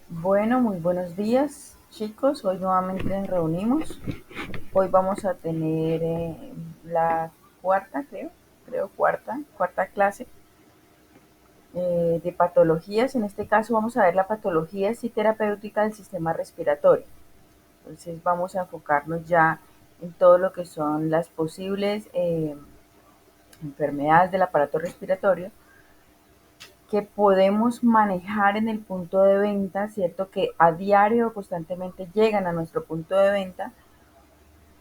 Bueno, muy buenos días, chicos. Hoy nuevamente nos reunimos. Hoy vamos a tener la cuarta, cuarta clase de patologías. En este caso vamos a ver la patología y terapéutica del sistema respiratorio. Entonces vamos a enfocarnos ya en todo lo que son las posibles enfermedades del aparato respiratorio que podemos manejar en el punto de venta, ¿cierto? Que a diario constantemente llegan a nuestro punto de venta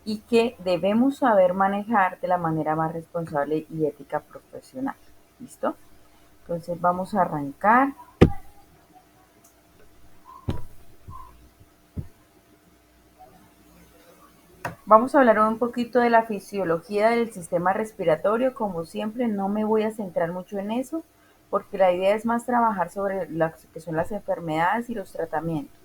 y que debemos saber manejar de la manera más responsable y ética profesional. ¿Listo? Entonces vamos a arrancar. Vamos a hablar un poquito de la fisiología del sistema respiratorio. Como siempre, no me voy a centrar mucho en eso, porque la idea es más trabajar sobre lo que son las enfermedades y los tratamientos.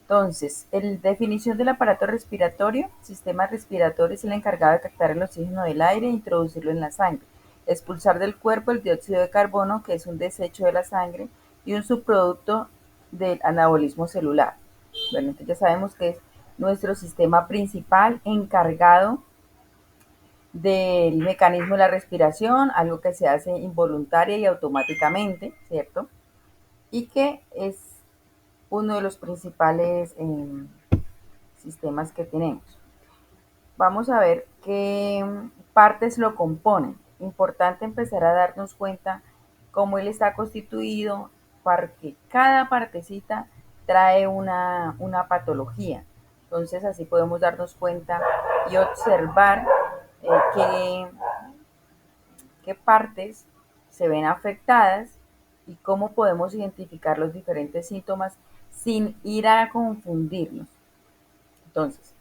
Entonces, la definición del aparato respiratorio: sistema respiratorio es el encargado de captar el oxígeno del aire e introducirlo en la sangre, expulsar del cuerpo el dióxido de carbono, que es un desecho de la sangre y un subproducto del anabolismo celular. Bueno, entonces ya sabemos que es nuestro sistema principal encargado del mecanismo de la respiración, algo que se hace involuntaria y automáticamente, ¿cierto? Y que es uno de los principales sistemas que tenemos. Vamos a ver qué partes lo componen. Importante empezar a darnos cuenta cómo él está constituido, porque cada partecita trae una patología. Entonces así podemos darnos cuenta y observar qué, qué partes se ven afectadas y cómo podemos identificar los diferentes síntomas sin ir a confundirnos. Entonces,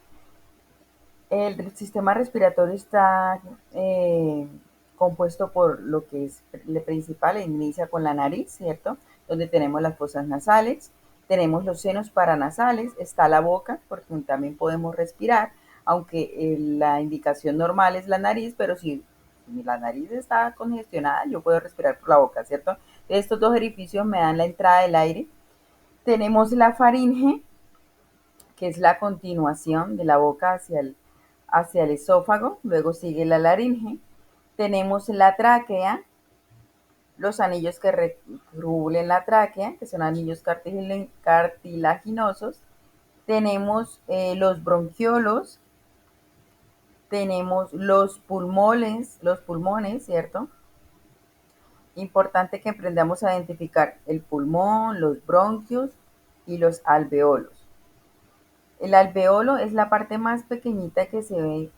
el sistema respiratorio está compuesto por lo que es el principal, inicia con la nariz, ¿cierto? Donde tenemos las fosas nasales, tenemos los senos paranasales, está la boca, porque también podemos respirar, aunque la indicación normal es la nariz, pero si la nariz está congestionada, yo puedo respirar por la boca, ¿cierto? Estos dos orificios me dan la entrada del aire. Tenemos la faringe, que es la continuación de la boca hacia el esófago, luego sigue la laringe, tenemos la tráquea, los anillos que recubren la tráquea, que son anillos cartilaginosos, tenemos los bronquiolos, tenemos los pulmones, ¿cierto? Importante que aprendamos a identificar el pulmón, los bronquios y los alveolos. El alveolo es la parte más pequeñita que se ve,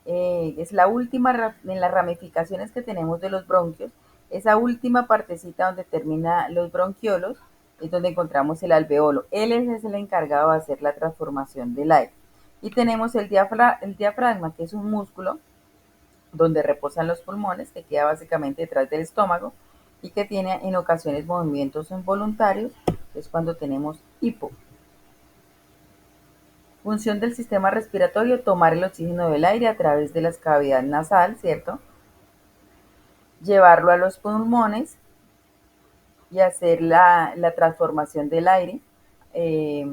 es la última en las ramificaciones que tenemos de los bronquios, esa última partecita donde termina los bronquiolos es donde encontramos el alveolo. Él es el encargado de hacer la transformación del aire. Y tenemos el diafragma, que es un músculo donde reposan los pulmones, que queda básicamente detrás del estómago y que tiene en ocasiones movimientos involuntarios, es cuando tenemos hipo. Función del sistema respiratorio: tomar el oxígeno del aire a través de la cavidad nasal, ¿cierto? Llevarlo a los pulmones y hacer la transformación del aire, eh,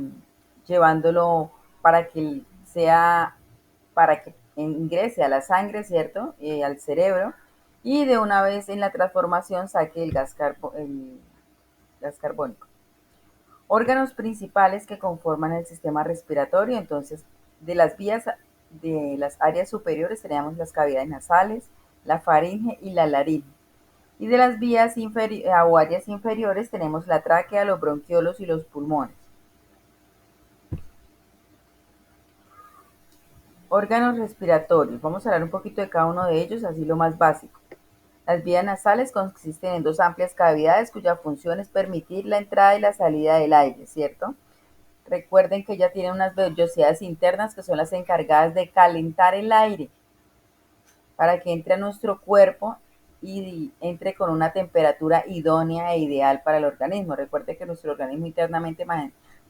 llevándolo para que sea, para que ingrese a la sangre, ¿cierto? Al cerebro, y de una vez en la transformación saque el gas carbónico. Órganos principales que conforman el sistema respiratorio: entonces, de las vías de las áreas superiores tenemos las cavidades nasales, la faringe y la laringe. Y de las vías o áreas inferiores tenemos la tráquea, los bronquiolos y los pulmones. Órganos respiratorios. Vamos a hablar un poquito de cada uno de ellos, así lo más básico. Las vías nasales consisten en dos amplias cavidades cuya función es permitir la entrada y la salida del aire, ¿cierto? Recuerden que ya tienen unas vellosidades internas que son las encargadas de calentar el aire para que entre a nuestro cuerpo y entre con una temperatura idónea e ideal para el organismo. Recuerde que nuestro organismo internamente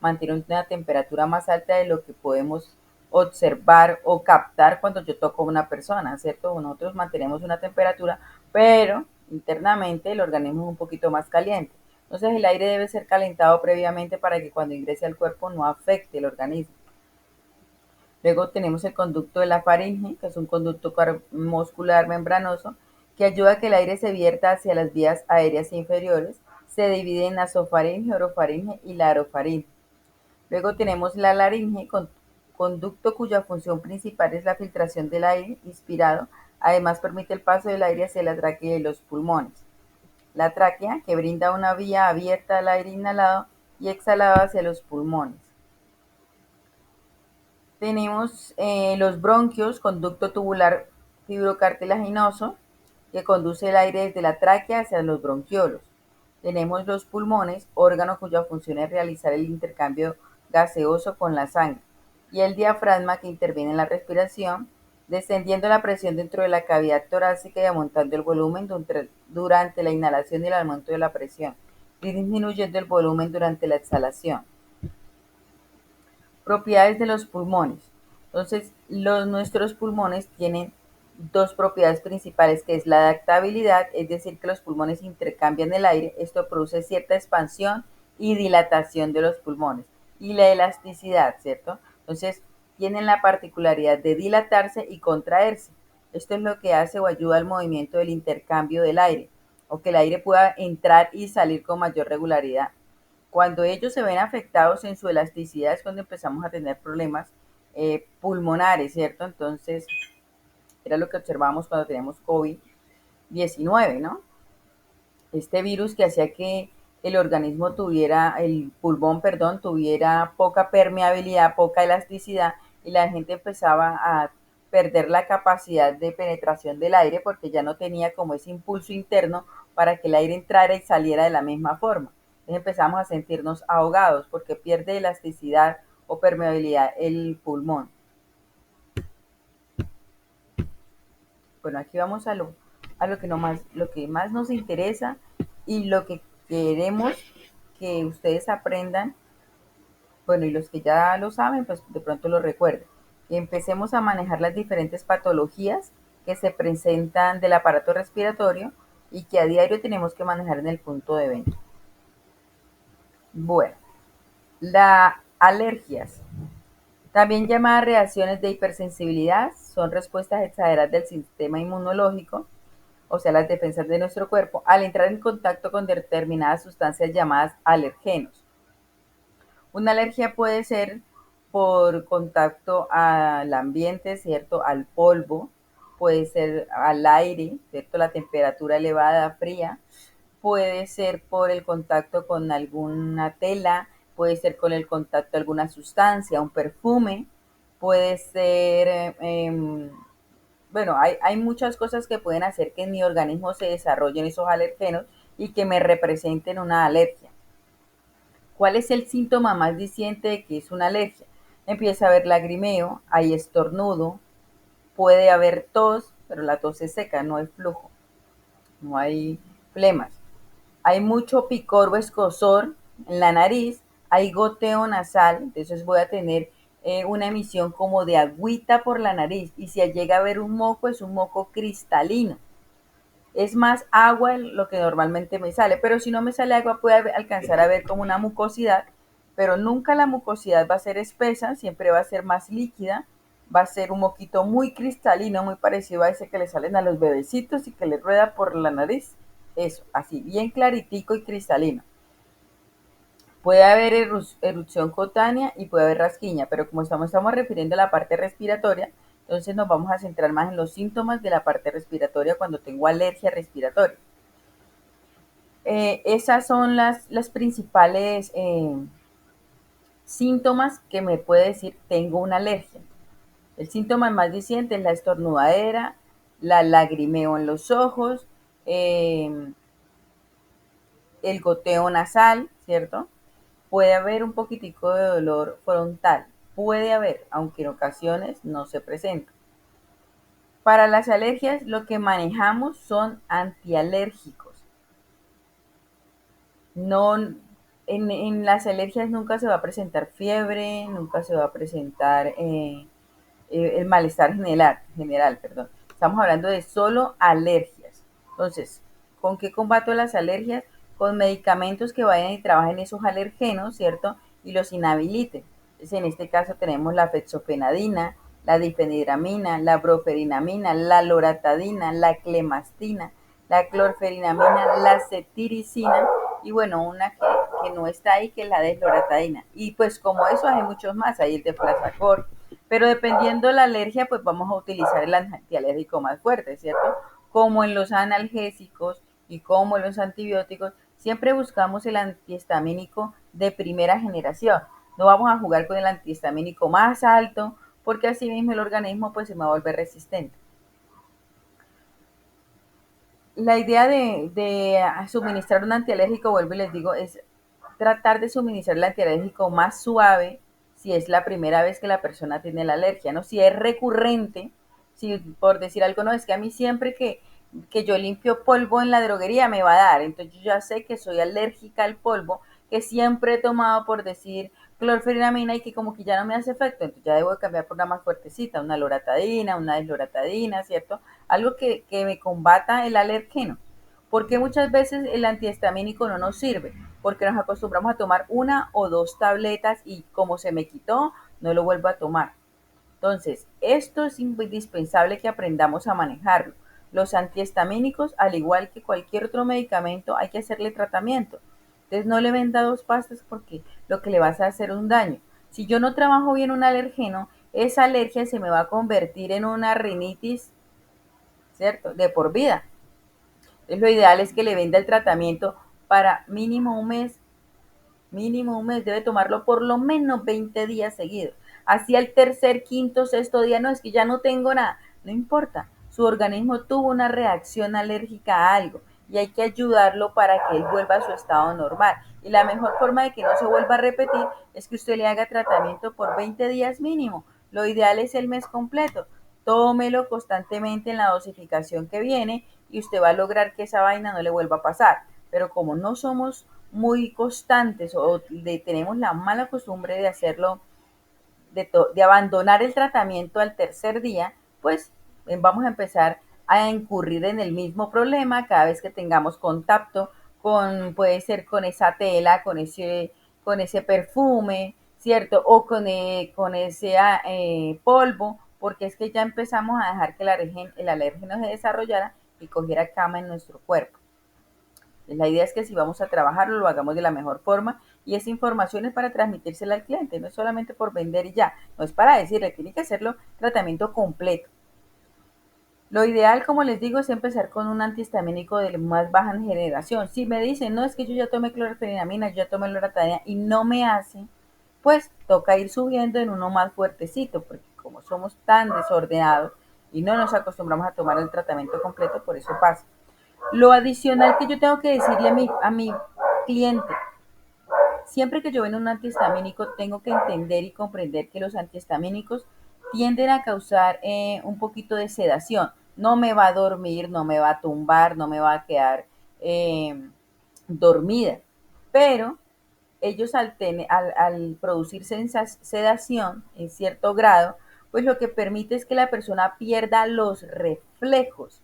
mantiene una temperatura más alta de lo que podemos observar o captar cuando yo toco a una persona, ¿cierto? Nosotros mantenemos una temperatura, pero internamente el organismo es un poquito más caliente. Entonces el aire debe ser calentado previamente para que cuando ingrese al cuerpo no afecte el organismo. Luego tenemos el conducto de la faringe, que es un conducto muscular membranoso que ayuda a que el aire se vierta hacia las vías aéreas inferiores. Se divide en nasofaringe, orofaringe y larofaringe. Luego tenemos la laringe, conducto cuya función principal es la filtración del aire inspirado. Además permite el paso del aire hacia la tráquea y los pulmones. La tráquea, que brinda una vía abierta al aire inhalado y exhalado hacia los pulmones. Tenemos los bronquios, conducto tubular fibrocartilaginoso, que conduce el aire desde la tráquea hacia los bronquiolos. Tenemos los pulmones, órgano cuya función es realizar el intercambio gaseoso con la sangre. Y el diafragma, que interviene en la respiración, descendiendo la presión dentro de la cavidad torácica y aumentando el volumen durante la inhalación y el aumento de la presión, y disminuyendo el volumen durante la exhalación. Propiedades de los pulmones. Entonces, nuestros pulmones tienen dos propiedades principales, que es la adaptabilidad, es decir, que los pulmones intercambian el aire. Esto produce cierta expansión y dilatación de los pulmones. Y la elasticidad, ¿cierto? Entonces, tienen la particularidad de dilatarse y contraerse. Esto es lo que hace o ayuda al movimiento del intercambio del aire, o que el aire pueda entrar y salir con mayor regularidad. Cuando ellos se ven afectados en su elasticidad es cuando empezamos a tener problemas pulmonares, ¿cierto? Entonces, era lo que observábamos cuando teníamos COVID-19, ¿no? Este virus que hacía que el organismo tuviera, el pulmón, perdón, tuviera poca permeabilidad, poca elasticidad, y la gente empezaba a perder la capacidad de penetración del aire porque ya no tenía como ese impulso interno para que el aire entrara y saliera de la misma forma. Entonces empezamos a sentirnos ahogados porque pierde elasticidad o permeabilidad el pulmón. Bueno, aquí vamos a lo que, lo que más nos interesa y lo que queremos que ustedes aprendan. Bueno, y los que ya lo saben, pues de pronto lo recuerden. Que empecemos a manejar las diferentes patologías que se presentan del aparato respiratorio y que a diario tenemos que manejar en el punto de venta. Bueno, las alergias, también llamadas reacciones de hipersensibilidad, son respuestas exageradas del sistema inmunológico, o sea, las defensas de nuestro cuerpo, al entrar en contacto con determinadas sustancias llamadas alergenos. Una alergia puede ser por contacto al ambiente, ¿cierto? Al polvo, puede ser al aire, ¿cierto? La temperatura elevada, fría, puede ser por el contacto con alguna tela, puede ser con el contacto de alguna sustancia, un perfume, puede ser, bueno, hay muchas cosas que pueden hacer que en mi organismo se desarrollen esos alergenos y que me representen una alergia. ¿Cuál es el síntoma más diciente de que es una alergia? Empieza a haber lagrimeo, hay estornudo, puede haber tos, pero la tos es seca, no hay flujo, no hay flemas. Hay mucho picor o escozor en la nariz, hay goteo nasal, entonces voy a tener una emisión como de agüita por la nariz, y si llega a haber un moco, es un moco cristalino. Es más agua lo que normalmente me sale, pero si no me sale agua puede alcanzar a ver como una mucosidad, pero nunca la mucosidad va a ser espesa, siempre va a ser más líquida, va a ser un moquito muy cristalino, muy parecido a ese que le salen a los bebecitos y que le rueda por la nariz. Eso, así, bien claritico y cristalino. Puede haber erupción cutánea y puede haber rasquiña, pero como estamos refiriendo a la parte respiratoria, entonces nos vamos a centrar más en los síntomas de la parte respiratoria cuando tengo alergia respiratoria. Esas son las principales síntomas que me puede decir tengo una alergia. El síntoma más diciente es la estornudadera, la lagrimeo en los ojos, el goteo nasal, ¿cierto? Puede haber un poquitico de dolor frontal, puede haber, aunque en ocasiones no se presenta. Para las alergias lo que manejamos son antialérgicos. No, en las alergias nunca se va a presentar fiebre, nunca se va a presentar el malestar general, perdón. Estamos hablando de solo alergias. Entonces, ¿con qué combato las alergias? Con medicamentos que vayan y trabajen esos alergenos, ¿cierto? Y los inhabiliten. Entonces, en este caso tenemos la fexofenadina, la difenidramina, la broferinamina, la loratadina, la clemastina, la clorferinamina, la cetiricina y bueno, una que no está ahí, que es la desloratadina. Y pues como eso hay muchos más, hay el de Deflazacort, pero dependiendo de la alergia, pues vamos a utilizar el antialérgico más fuerte, ¿cierto? Como en los analgésicos y como en los antibióticos, siempre buscamos el antihistamínico de primera generación. No vamos a jugar con el antihistamínico más alto, porque así mismo el organismo pues se va a volver resistente. La idea de suministrar un antialérgico, vuelvo y les digo, es tratar de suministrar el antialérgico más suave si es la primera vez que la persona tiene la alergia, ¿no? Si es recurrente, si por decir algo, no, es que a mí siempre que yo limpio polvo en la droguería me va a dar, entonces yo ya sé que soy alérgica al polvo, que siempre he tomado por decir clorferinamina y que como que ya no me hace efecto, entonces ya debo de cambiar por una más fuertecita, una loratadina, una desloratadina, ¿cierto? Algo que me combata el alergeno. Porque muchas veces el antihistamínico no nos sirve, porque nos acostumbramos a tomar una o dos tabletas y como se me quitó, no lo vuelvo a tomar. Entonces, esto es indispensable que aprendamos a manejarlo. Los antihistamínicos, al igual que cualquier otro medicamento, hay que hacerle tratamiento. Entonces, no le venda dos pastas porque lo que le vas a hacer es un daño. Si yo no trabajo bien un alergeno, esa alergia se me va a convertir en una rinitis, ¿cierto? De por vida. Entonces, lo ideal es que le venda el tratamiento para mínimo un mes, debe tomarlo por lo menos 20 días seguidos. Así al tercer, quinto, sexto día, no, es que ya no tengo nada, no importa, su organismo tuvo una reacción alérgica a algo y hay que ayudarlo para que él vuelva a su estado normal. Y la mejor forma de que no se vuelva a repetir es que usted le haga tratamiento por 20 días mínimo. Lo ideal es el mes completo. Tómelo constantemente en la dosificación que viene y usted va a lograr que esa vaina no le vuelva a pasar. Pero como no somos muy constantes o tenemos la mala costumbre de hacerlo, de abandonar el tratamiento al tercer día, pues vamos a empezar a incurrir en el mismo problema cada vez que tengamos contacto con, puede ser con esa tela, con ese perfume, ¿cierto? O con ese polvo, porque es que ya empezamos a dejar que el alérgeno se desarrollara y cogiera cama en nuestro cuerpo. La idea es que si vamos a trabajarlo, lo hagamos de la mejor forma y esa información es para transmitírsela al cliente, no es solamente por vender y ya, no es para decirle, tiene que hacerlo tratamiento completo. Lo ideal, como les digo, es empezar con un antihistamínico de más baja generación. Si me dicen, no, es que yo ya tomé clorferinamina, yo ya tomé loratadina y no me hace, pues toca ir subiendo en uno más fuertecito, porque como somos tan desordenados y no nos acostumbramos a tomar el tratamiento completo, por eso pasa. Lo adicional que yo tengo que decirle a mi cliente, siempre que yo veo un antihistamínico, tengo que entender y comprender que los antihistamínicos tienden a causar un poquito de sedación. No me va a dormir, no me va a tumbar, no me va a quedar eh, dormida. Pero ellos al producir sedación en cierto grado, pues lo que permite es que la persona pierda los reflejos.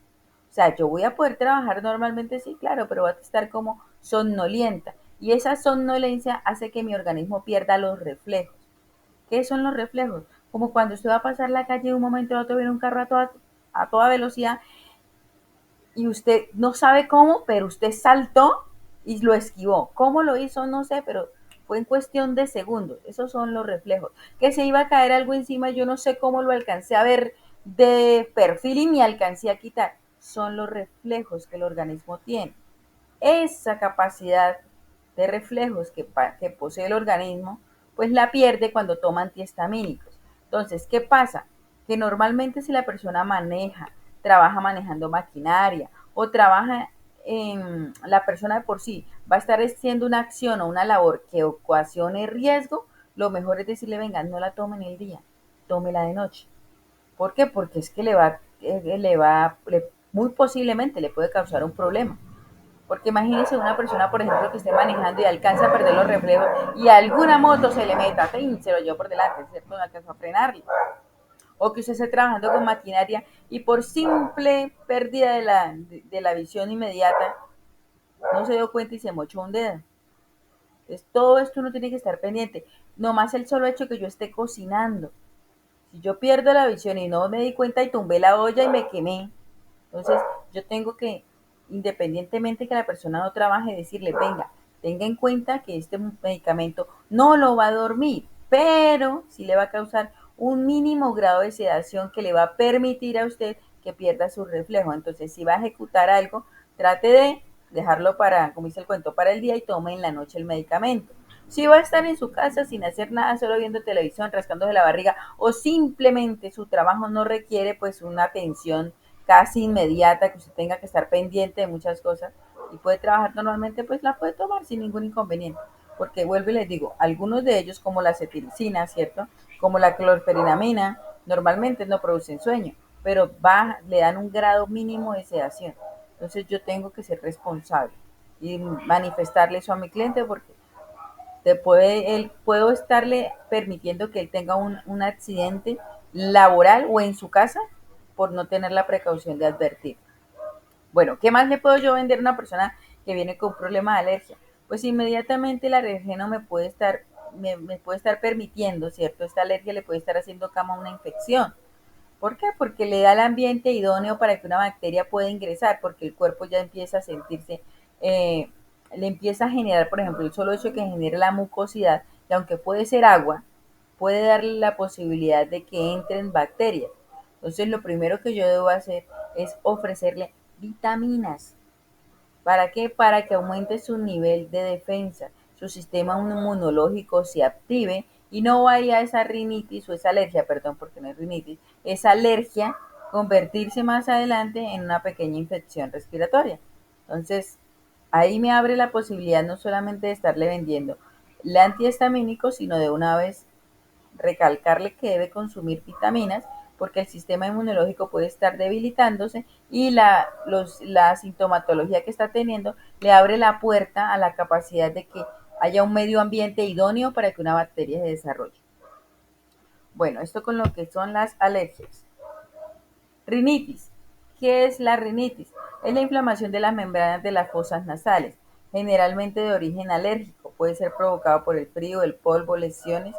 O sea, yo voy a poder trabajar normalmente, sí, claro, pero voy a estar como somnolienta. Y esa somnolencia hace que mi organismo pierda los reflejos. ¿Qué son los reflejos? Como cuando usted va a pasar la calle de un momento a otro, viene un carro a toda velocidad y usted no sabe cómo, pero usted saltó y lo esquivó. ¿Cómo lo hizo? No sé, pero fue en cuestión de segundos. Esos son los reflejos. Que se iba a caer algo encima, yo no sé cómo lo alcancé a ver de perfil y me alcancé a quitar. Son los reflejos que el organismo tiene. Esa capacidad de reflejos que posee el organismo, pues la pierde cuando toma antihistamínicos. Entonces, ¿qué pasa? Que normalmente si la persona trabaja manejando maquinaria o trabaja en la persona de por sí, va a estar haciendo una acción o una labor que ocasione riesgo, lo mejor es decirle, venga, no la tome en el día, tómela de noche. ¿Por qué? Porque es que muy posiblemente le puede causar un problema. Porque imagínese una persona, por ejemplo, que esté manejando y alcanza a perder los reflejos y alguna moto se le meta, ¡tin!, se lo llevó por delante, ¿cierto? No alcanzó a frenarlo. o que usted esté trabajando con maquinaria y por simple pérdida de la visión inmediata no se dio cuenta y se mochó un dedo. Entonces, todo esto uno tiene que estar pendiente. No más el solo hecho que yo esté cocinando. Si yo pierdo la visión y no me di cuenta y tumbé la olla y me quemé, entonces yo tengo que, independientemente que la persona no trabaje, decirle, venga, tenga en cuenta que este medicamento no lo va a dormir, pero sí le va a causar un mínimo grado de sedación que le va a permitir a usted que pierda su reflejo. Entonces, si va a ejecutar algo, trate de dejarlo para, como dice el cuento, para el día y tome en la noche el medicamento. Si va a estar en su casa sin hacer nada, solo viendo televisión, rascándose la barriga, o simplemente su trabajo no requiere pues una atención casi inmediata, que usted tenga que estar pendiente de muchas cosas y puede trabajar normalmente, pues la puede tomar sin ningún inconveniente. Porque vuelvo y les digo, algunos de ellos, como la cetiricina, ¿cierto? Como la clorferinamina, normalmente no producen sueño, pero le dan un grado mínimo de sedación. Entonces yo tengo que ser responsable y manifestarle eso a mi cliente porque puedo estarle permitiendo que él tenga un accidente laboral o en su casa por no tener la precaución de advertir. Bueno, ¿qué más le puedo yo vender a una persona que viene con un problema de alergia? Pues inmediatamente el alergeno me puede estar permitiendo, ¿cierto? Esta alergia le puede estar haciendo cama a una infección. ¿Por qué? Porque le da el ambiente idóneo para que una bacteria pueda ingresar, porque el cuerpo ya empieza a sentirse, eh, le empieza a generar, por ejemplo, el solo hecho de que genere la mucosidad, y aunque puede ser agua, puede darle la posibilidad de que entren bacterias. Entonces, lo primero que yo debo hacer es ofrecerle vitaminas. ¿Para qué? Para que aumente su nivel de defensa, su sistema inmunológico se active y no vaya a esa rinitis o esa alergia, perdón, porque no es rinitis, esa alergia convertirse más adelante en una pequeña infección respiratoria. Entonces, ahí me abre la posibilidad no solamente de estarle vendiendo el antihistamínico, sino de una vez recalcarle que debe consumir vitaminas porque el sistema inmunológico puede estar debilitándose y la sintomatología que está teniendo le abre la puerta a la capacidad de que haya un medio ambiente idóneo para que una bacteria se desarrolle. Bueno, esto con lo que son las alergias. Rinitis. ¿Qué es la rinitis? Es la inflamación de las membranas de las fosas nasales, generalmente de origen alérgico. Puede ser provocado por el frío, el polvo, lesiones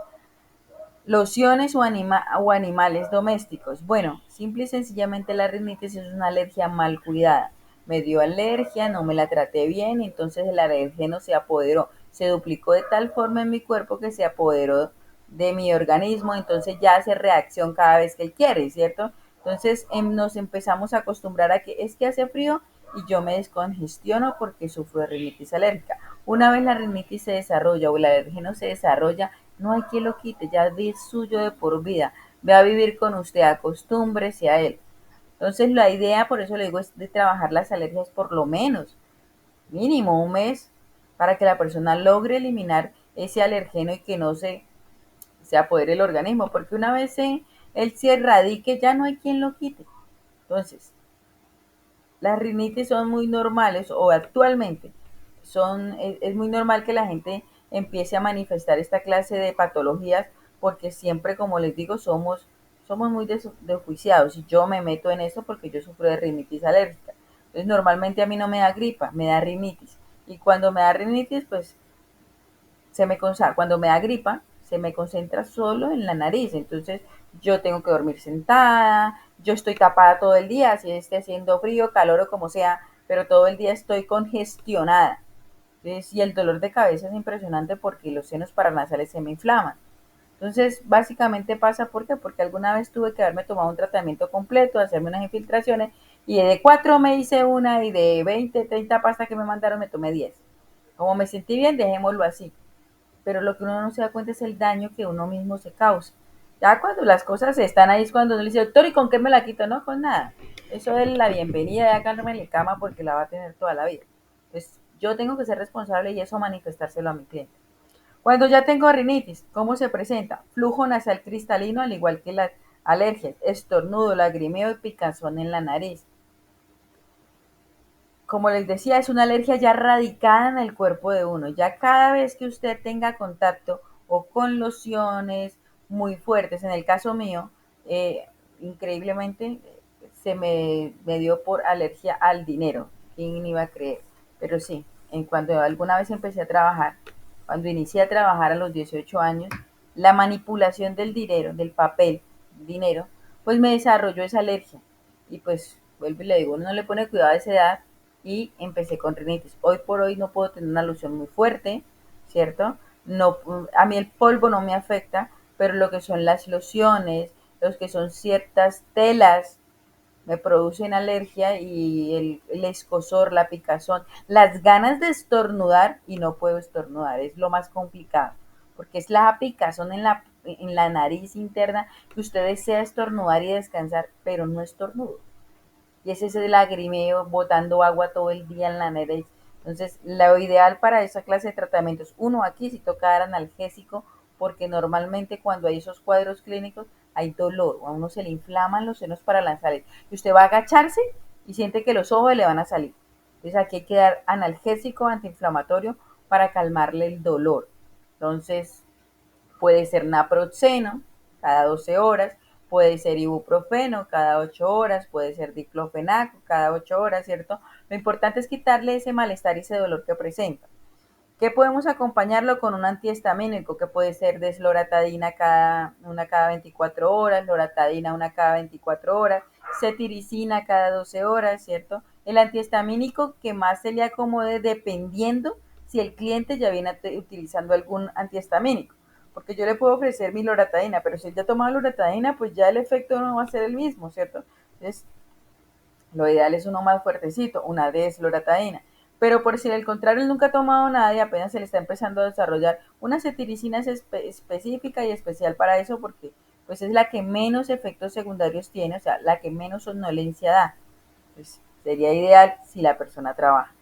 lociones o animales domésticos. Bueno, simple y sencillamente la rinitis es una alergia mal cuidada. Me dio alergia, no me la traté bien, entonces el alergeno se apoderó, se duplicó de tal forma en mi cuerpo que se apoderó de mi organismo, entonces ya hace reacción cada vez que él quiere, ¿cierto? Entonces nos empezamos a acostumbrar a que es que hace frío y yo me descongestiono porque sufro de rinitis alérgica. Una vez la rinitis se desarrolla o el alergeno se desarrolla, no hay quien lo quite, ya es suyo de por vida. Ve a vivir con usted, acostúmbrese a él. Entonces la idea, por eso le digo, es de trabajar las alergias por lo menos, mínimo un mes, para que la persona logre eliminar ese alergeno y que no se apodere el organismo, porque una vez él se erradique, ya no hay quien lo quite. Entonces, las rinitis son muy normales o actualmente es muy normal que la gente empiece a manifestar esta clase de patologías porque siempre, como les digo, somos muy desjuiciados y yo me meto en eso porque yo sufro de rinitis alérgica. Entonces normalmente a mí no me da gripa, me da rinitis. Y cuando me da rinitis, pues cuando me da gripa, se me concentra solo en la nariz. Entonces yo tengo que dormir sentada, yo estoy tapada todo el día, si esté haciendo frío, calor o como sea, pero todo el día estoy congestionada. Entonces, y el dolor de cabeza es impresionante porque los senos paranasales se me inflaman. Entonces, básicamente pasa, ¿por qué? Porque alguna vez tuve que haberme tomado un tratamiento completo, hacerme unas infiltraciones, y de 4 me hice una, y de 20, 30 pastas que me mandaron me tomé 10. Como me sentí bien, dejémoslo así, pero lo que uno no se da cuenta es el daño que uno mismo se causa. Ya cuando las cosas están ahí es cuando uno le dice, doctor, ¿y con qué me la quito? No, con nada. Eso es la bienvenida, ya cálmame en la cama porque la va a tener toda la vida. Entonces, yo tengo que ser responsable y eso manifestárselo a mi cliente. Cuando ya tengo rinitis, ¿cómo se presenta? Flujo nasal cristalino, al igual que las alergias, estornudo, lagrimeo y picazón en la nariz. Como les decía, es una alergia ya radicada en el cuerpo de uno. Ya cada vez que usted tenga contacto o con lociones muy fuertes, en el caso mío, eh, increíblemente me dio por alergia al dinero. ¿Quién iba a creer? Pero sí, en cuando alguna vez empecé a trabajar, cuando inicié a trabajar a los 18 años, la manipulación del dinero, del papel, dinero, pues me desarrolló esa alergia. Y pues, vuelvo y le digo, uno no le pone cuidado a esa edad y empecé con rinitis. Hoy por hoy no puedo tener una alusión muy fuerte, ¿cierto? No, a mí el polvo no me afecta, pero lo que son las lociones, los que son ciertas telas, me producen alergia y el escozor, la picazón, las ganas de estornudar y no puedo estornudar, es lo más complicado, porque es la picazón en la nariz interna que usted desea estornudar y descansar, pero no estornudo y es ese lagrimeo botando agua todo el día en la nariz. Entonces, lo ideal para esa clase de tratamientos, uno aquí si toca dar analgésico, porque normalmente cuando hay esos cuadros clínicos hay dolor, o a uno se le inflaman los senos para lanzarle, y usted va a agacharse y siente que los ojos le van a salir. Entonces aquí hay que dar analgésico antiinflamatorio para calmarle el dolor. Entonces, puede ser naproxeno cada 12 horas, puede ser ibuprofeno cada 8 horas, puede ser diclofenaco cada 8 horas, ¿cierto? Lo importante es quitarle ese malestar y ese dolor que presenta. ¿Qué podemos acompañarlo con un antihistamínico? Que puede ser desloratadina una cada 24 horas, loratadina una cada 24 horas, cetiricina cada 12 horas, ¿cierto? El antihistamínico que más se le acomode dependiendo si el cliente ya viene utilizando algún antihistamínico. Porque yo le puedo ofrecer mi loratadina, pero si él ya toma loratadina, pues ya el efecto no va a ser el mismo, ¿cierto? Entonces, lo ideal es uno más fuertecito, una desloratadina. Pero por si al contrario él nunca ha tomado nada y apenas se le está empezando a desarrollar, una cetiricina es específica y especial para eso porque pues es la que menos efectos secundarios tiene, o sea, la que menos somnolencia da. Pues sería ideal si la persona trabaja.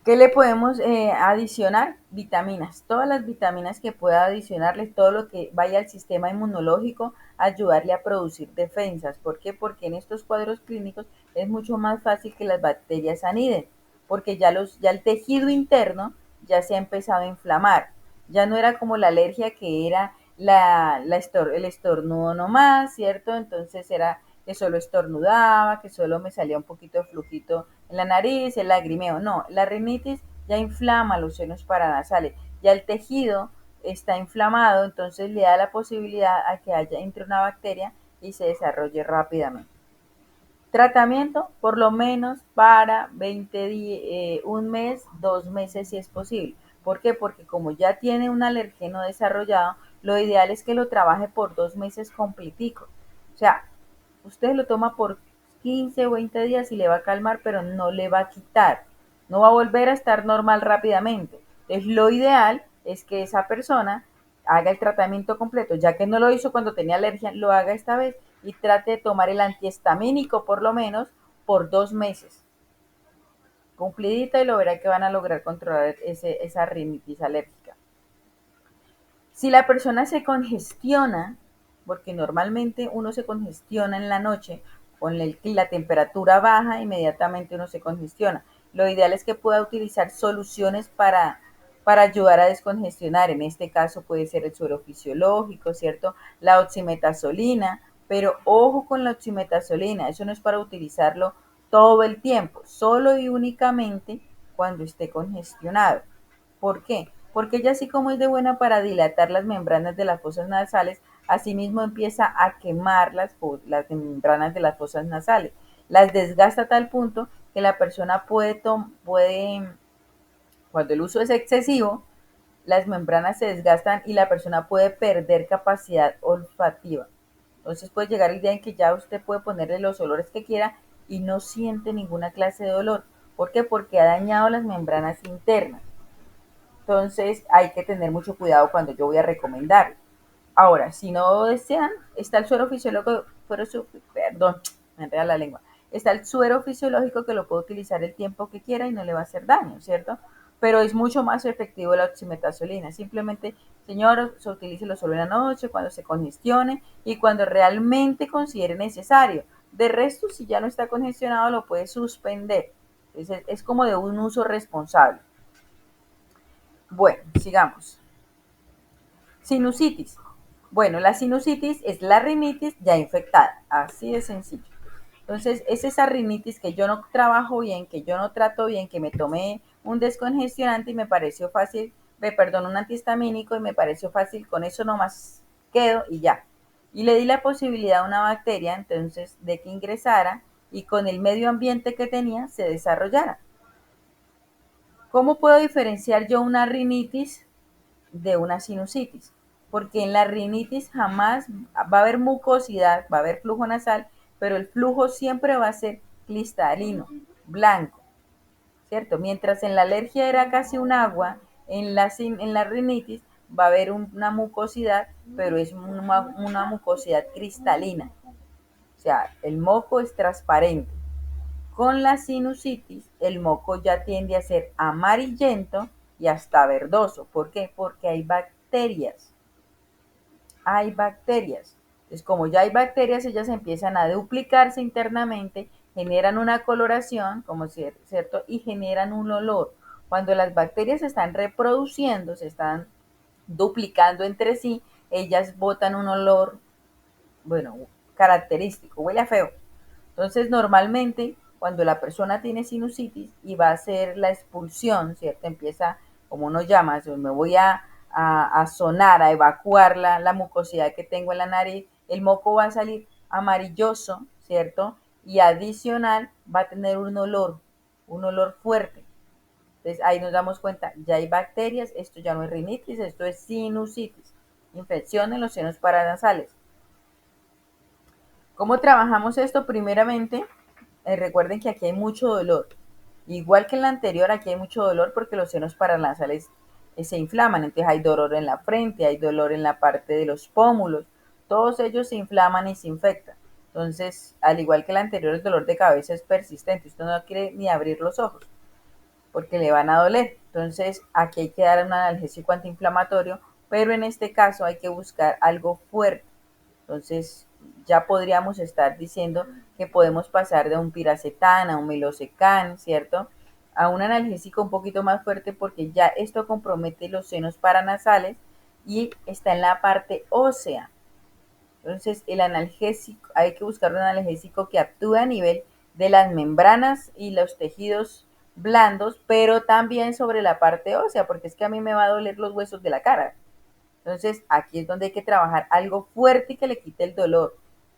¿Qué le podemos adicionar? Vitaminas. Todas las vitaminas que pueda adicionarle, todo lo que vaya al sistema inmunológico, ayudarle a producir defensas. ¿Por qué? Porque en estos cuadros clínicos es mucho más fácil que las bacterias aniden, porque ya el tejido interno ya se ha empezado a inflamar. Ya no era como la alergia que era el estornudo nomás, ¿cierto? Entonces era que solo estornudaba, que solo me salía un poquito de flujito en la nariz, el lagrimeo. No, la rinitis ya inflama los senos paranasales, ya el tejido está inflamado, entonces le da la posibilidad a que entre una bacteria y se desarrolle rápidamente. Tratamiento por lo menos para 20 días, un mes, 2 meses si es posible. ¿Por qué? Porque como ya tiene un alergeno desarrollado, lo ideal es que lo trabaje por 2 meses completico. O sea, usted lo toma por 15 o 20 días y le va a calmar, pero no le va a quitar. No va a volver a estar normal rápidamente. Entonces, lo ideal es que esa persona haga el tratamiento completo, ya que no lo hizo cuando tenía alergia, lo haga esta vez y trate de tomar el antihistamínico por lo menos por 2 meses. Cumplidita y lo verá que van a lograr controlar esa rinitis alérgica. Si la persona se congestiona, porque normalmente uno se congestiona en la noche, con la temperatura baja, inmediatamente uno se congestiona. Lo ideal es que pueda utilizar soluciones para ayudar a descongestionar. En este caso puede ser el suero fisiológico, ¿cierto? La oximetazolina, pero ojo con la oximetazolina, eso no es para utilizarlo todo el tiempo, solo y únicamente cuando esté congestionado. ¿Por qué? Porque ella así como es de buena para dilatar las membranas de las fosas nasales, asimismo empieza a quemar las membranas de las fosas nasales. Las desgasta a tal punto que la persona puede, cuando el uso es excesivo, las membranas se desgastan y la persona puede perder capacidad olfativa. Entonces puede llegar el día en que ya usted puede ponerle los olores que quiera y no siente ninguna clase de dolor. ¿Por qué? Porque ha dañado las membranas internas. Entonces hay que tener mucho cuidado cuando yo voy a recomendar. Ahora, si no desean, está el suero fisiológico, perdón, me enreda la lengua. Está el suero fisiológico que lo puede utilizar el tiempo que quiera y no le va a hacer daño, ¿cierto? Pero es mucho más efectivo la oximetazolina. Simplemente, señor, se utilícelo solo en la noche, cuando se congestione y cuando realmente considere necesario. De resto, si ya no está congestionado, lo puede suspender. Es como de un uso responsable. Bueno, sigamos. Sinusitis. Bueno, la sinusitis es la rinitis ya infectada, así de sencillo. Entonces, es esa rinitis que yo no trabajo bien, que yo no trato bien, que me tomé un descongestionante y me pareció fácil, perdón, un antihistamínico y me pareció fácil, con eso nomás quedo y ya. Y le di la posibilidad a una bacteria, entonces, de que ingresara y con el medio ambiente que tenía se desarrollara. ¿Cómo puedo diferenciar yo una rinitis de una sinusitis? Porque en la rinitis jamás va a haber mucosidad, va a haber flujo nasal, pero el flujo siempre va a ser cristalino, blanco, ¿cierto? Mientras en la alergia era casi un agua, en la rinitis va a haber una mucosidad, pero es una mucosidad cristalina, o sea, el moco es transparente. Con la sinusitis, el moco ya tiende a ser amarillento y hasta verdoso. ¿Por qué? Porque hay bacterias. Hay bacterias. Entonces, como ya hay bacterias, ellas empiezan a duplicarse internamente, generan una coloración, como cierto, y generan un olor. Cuando las bacterias se están reproduciendo, se están duplicando entre sí, ellas botan un olor, bueno, característico, huele a feo. Entonces, normalmente, cuando la persona tiene sinusitis y va a hacer la expulsión, ¿cierto? Empieza, como uno llama, me voy a sonar, a evacuar la mucosidad que tengo en la nariz, el moco va a salir amarilloso, ¿cierto? Y adicional va a tener un olor fuerte. Entonces, ahí nos damos cuenta, ya hay bacterias, esto ya no es rinitis, esto es sinusitis, infección en los senos paranasales. ¿Cómo trabajamos esto? Primeramente, recuerden que aquí hay mucho dolor. Igual que en la anterior, aquí hay mucho dolor porque los senos paranasales se inflaman. Entonces hay dolor en la frente, hay dolor en la parte de los pómulos. Todos ellos se inflaman y se infectan. Entonces, al igual que el anterior, el dolor de cabeza es persistente. Usted no quiere ni abrir los ojos porque le van a doler. Entonces, aquí hay que dar un analgésico antiinflamatorio, pero en este caso hay que buscar algo fuerte. Entonces, ya podríamos estar diciendo que podemos pasar de un piracetam a un meloxicam, ¿cierto? A un analgésico un poquito más fuerte porque ya esto compromete los senos paranasales y está en la parte ósea. Entonces, el analgésico, hay que buscar un analgésico que actúe a nivel de las membranas y los tejidos blandos, pero también sobre la parte ósea, porque es que a mí me va a doler los huesos de la cara. Entonces, aquí es donde hay que trabajar algo fuerte y que le quite el dolor,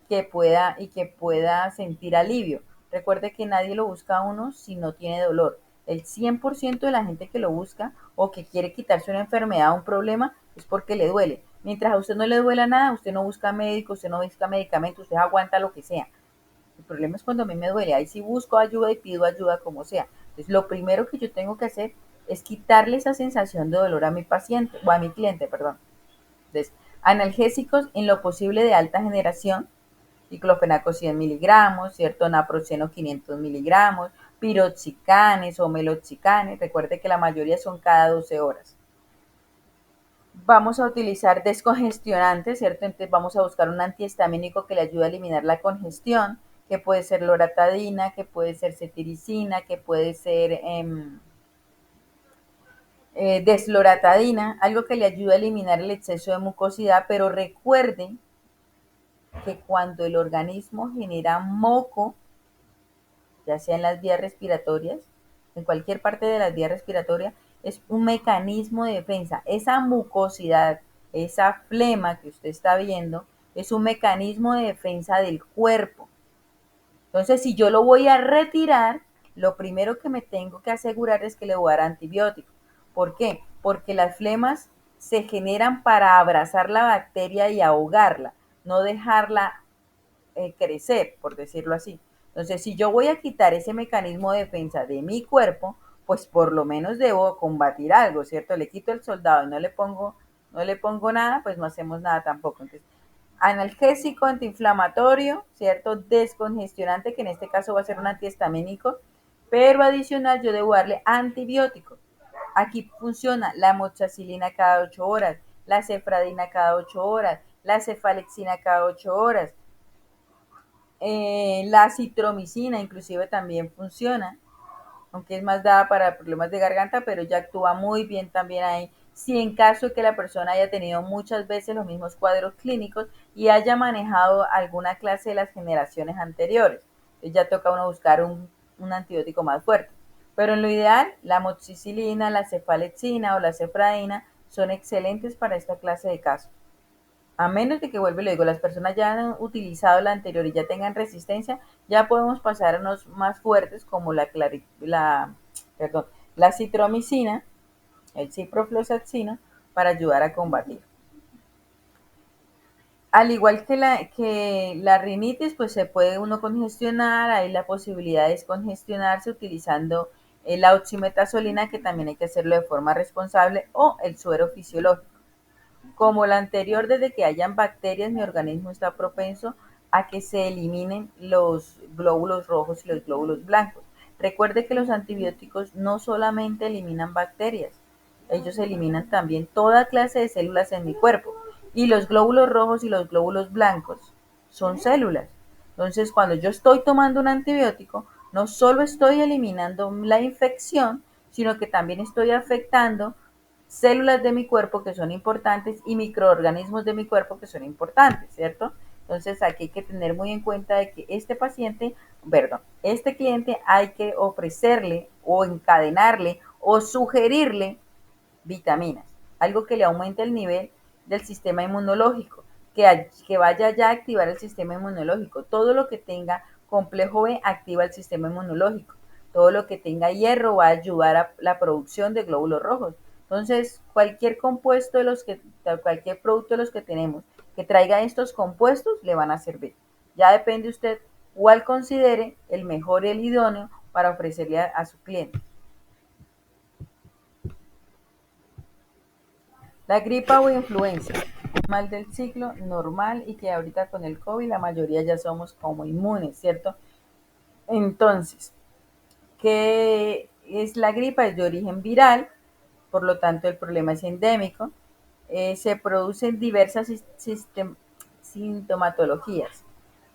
que pueda sentir alivio. Recuerde que nadie lo busca a uno si no tiene dolor. El 100% de la gente que lo busca o que quiere quitarse una enfermedad o un problema es porque le duele. Mientras a usted no le duela nada, usted no busca médico, usted no busca medicamentos, usted aguanta lo que sea. El problema es cuando a mí me duele. Ahí sí busco ayuda y pido ayuda como sea. Entonces, lo primero que yo tengo que hacer es quitarle esa sensación de dolor a mi paciente o a mi cliente, perdón. Entonces, analgésicos en lo posible de alta generación, diclofenaco 100 miligramos, ¿cierto? Naproxeno 500 miligramos, piroxicanes o meloxicanes, recuerde que la mayoría son cada 12 horas. Vamos a utilizar descongestionantes, ¿cierto? Entonces vamos a buscar un antihistamínico que le ayude a eliminar la congestión, que puede ser loratadina, que puede ser cetiricina, que puede ser desloratadina, algo que le ayude a eliminar el exceso de mucosidad, pero recuerden que cuando el organismo genera moco, ya sea en las vías respiratorias, en cualquier parte de las vías respiratorias, es un mecanismo de defensa. Esa mucosidad, esa flema que usted está viendo, es un mecanismo de defensa del cuerpo. Entonces, si yo lo voy a retirar, lo primero que me tengo que asegurar es que le voy a dar antibiótico. ¿Por qué? Porque las flemas se generan para abrazar la bacteria y ahogarla, no dejarla crecer, por decirlo así. Entonces, si yo voy a quitar ese mecanismo de defensa de mi cuerpo, pues por lo menos debo combatir algo, ¿cierto? Le quito el soldado y no le pongo nada, pues no hacemos nada tampoco. Entonces, analgésico, antiinflamatorio, ¿cierto? Descongestionante, que en este caso va a ser un antihistamínico, pero adicional yo debo darle antibiótico. Aquí funciona la moxacilina cada 8 horas, la cefradina cada 8 horas, la cefalexina cada 8 horas, la citromicina inclusive también funciona, aunque es más dada para problemas de garganta, pero ya actúa muy bien también ahí. si en caso de que la persona haya tenido muchas veces los mismos cuadros clínicos y haya manejado alguna clase de las generaciones anteriores. Entonces ya toca uno buscar un antibiótico más fuerte. Pero en lo ideal, la amoxicilina, la cefalexina o la cefradina son excelentes para esta clase de casos. A menos de que, vuelvo y le digo, las personas ya han utilizado la anterior y ya tengan resistencia, ya podemos pasar a unos más fuertes como perdón, la citromicina, el ciprofloxacino, para ayudar a combatir. Al igual que la rinitis, pues se puede uno congestionar, hay la posibilidad de descongestionarse utilizando la oximetazolina, que también hay que hacerlo de forma responsable, o el suero fisiológico. Como la anterior, desde que hayan bacterias, mi organismo está propenso a que se eliminen los glóbulos rojos y los glóbulos blancos. Recuerde que los antibióticos no solamente eliminan bacterias, ellos eliminan también toda clase de células en mi cuerpo. Y los glóbulos rojos y los glóbulos blancos son células. Entonces, cuando yo estoy tomando un antibiótico, no solo estoy eliminando la infección, sino que también estoy afectando células de mi cuerpo que son importantes y microorganismos de mi cuerpo que son importantes, ¿cierto? Entonces aquí hay que tener muy en cuenta de que este cliente hay que ofrecerle o encadenarle o sugerirle vitaminas, algo que le aumente el nivel del sistema inmunológico, que vaya ya a activar el sistema inmunológico. Todo lo que tenga complejo B activa el sistema inmunológico. Todo lo que tenga hierro va a ayudar a la producción de glóbulos rojos. Entonces, cualquier producto de los que tenemos que traiga estos compuestos le van a servir. Ya depende usted cuál considere el mejor y el idóneo para ofrecerle a su cliente. La gripa o influenza, un mal del ciclo normal y que ahorita con el COVID la mayoría ya somos como inmunes, ¿cierto? Entonces, ¿qué es la gripa? Es de origen viral, por lo tanto el problema es endémico. Se producen diversas sintomatologías.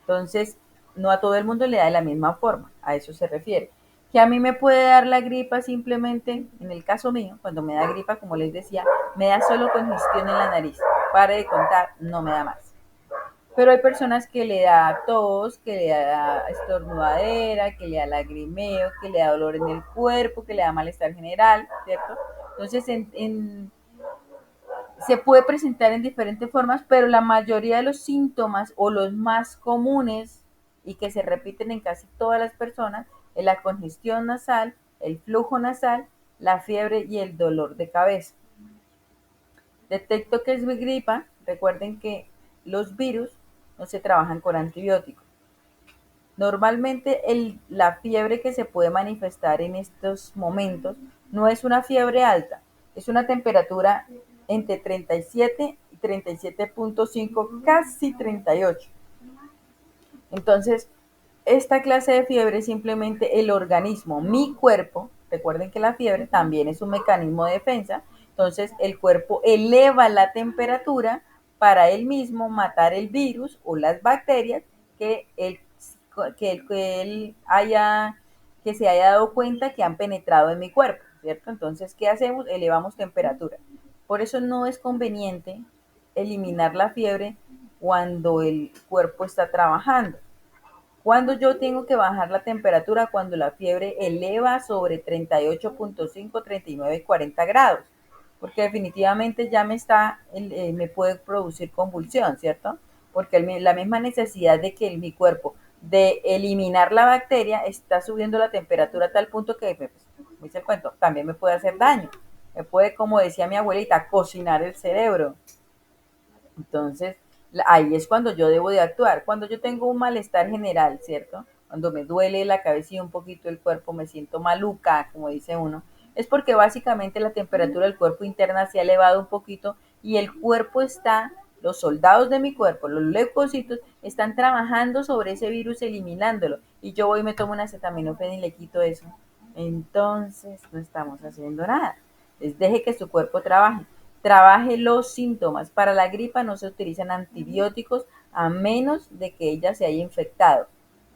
Entonces, no a todo el mundo le da de la misma forma, a eso se refiere. Que a mí me puede dar la gripa simplemente, en el caso mío, cuando me da gripa, como les decía, me da solo congestión en la nariz. Pare de contar, no me da más. Pero hay personas que le da tos, que le da estornudadera, que le da lagrimeo, que le da dolor en el cuerpo, que le da malestar general, ¿cierto? Entonces, se puede presentar en diferentes formas, pero la mayoría de los síntomas o los más comunes y que se repiten en casi todas las personas es la congestión nasal, el flujo nasal, la fiebre y el dolor de cabeza. Detecto que es gripa, recuerden que los virus no se trabajan con antibióticos. Normalmente la fiebre que se puede manifestar en estos momentos no es una fiebre alta, es una temperatura entre 37 y 37.5, casi 38. Entonces, esta clase de fiebre es simplemente el organismo, mi cuerpo, recuerden que la fiebre también es un mecanismo de defensa, entonces el cuerpo eleva la temperatura para él mismo matar el virus o las bacterias que él, que él haya, que se haya dado cuenta que han penetrado en mi cuerpo, ¿cierto? Entonces, ¿qué hacemos? Elevamos temperatura. Por eso no es conveniente eliminar la fiebre cuando el cuerpo está trabajando. Cuando yo tengo que bajar la temperatura, cuando la fiebre eleva sobre 38.5, 39, 40 grados, porque definitivamente ya me puede producir convulsión, ¿cierto? Porque la misma necesidad de que mi cuerpo de eliminar la bacteria está subiendo la temperatura a tal punto que, pues, me dice el cuento, también me puede hacer daño. Me puede, como decía mi abuelita, cocinar el cerebro. Entonces, ahí es cuando yo debo de actuar. Cuando yo tengo un malestar general, ¿cierto? Cuando me duele la cabeza y un poquito el cuerpo, me siento maluca, como dice uno, es porque básicamente la temperatura del cuerpo interna se ha elevado un poquito y el cuerpo está, los soldados de mi cuerpo, los leucocitos, están trabajando sobre ese virus eliminándolo. Y yo voy y me tomo una acetaminofén y le quito eso. Entonces, no estamos haciendo nada. Entonces, deje que su cuerpo trabaje los síntomas. Para la gripa no se utilizan antibióticos a menos de que ella se haya infectado.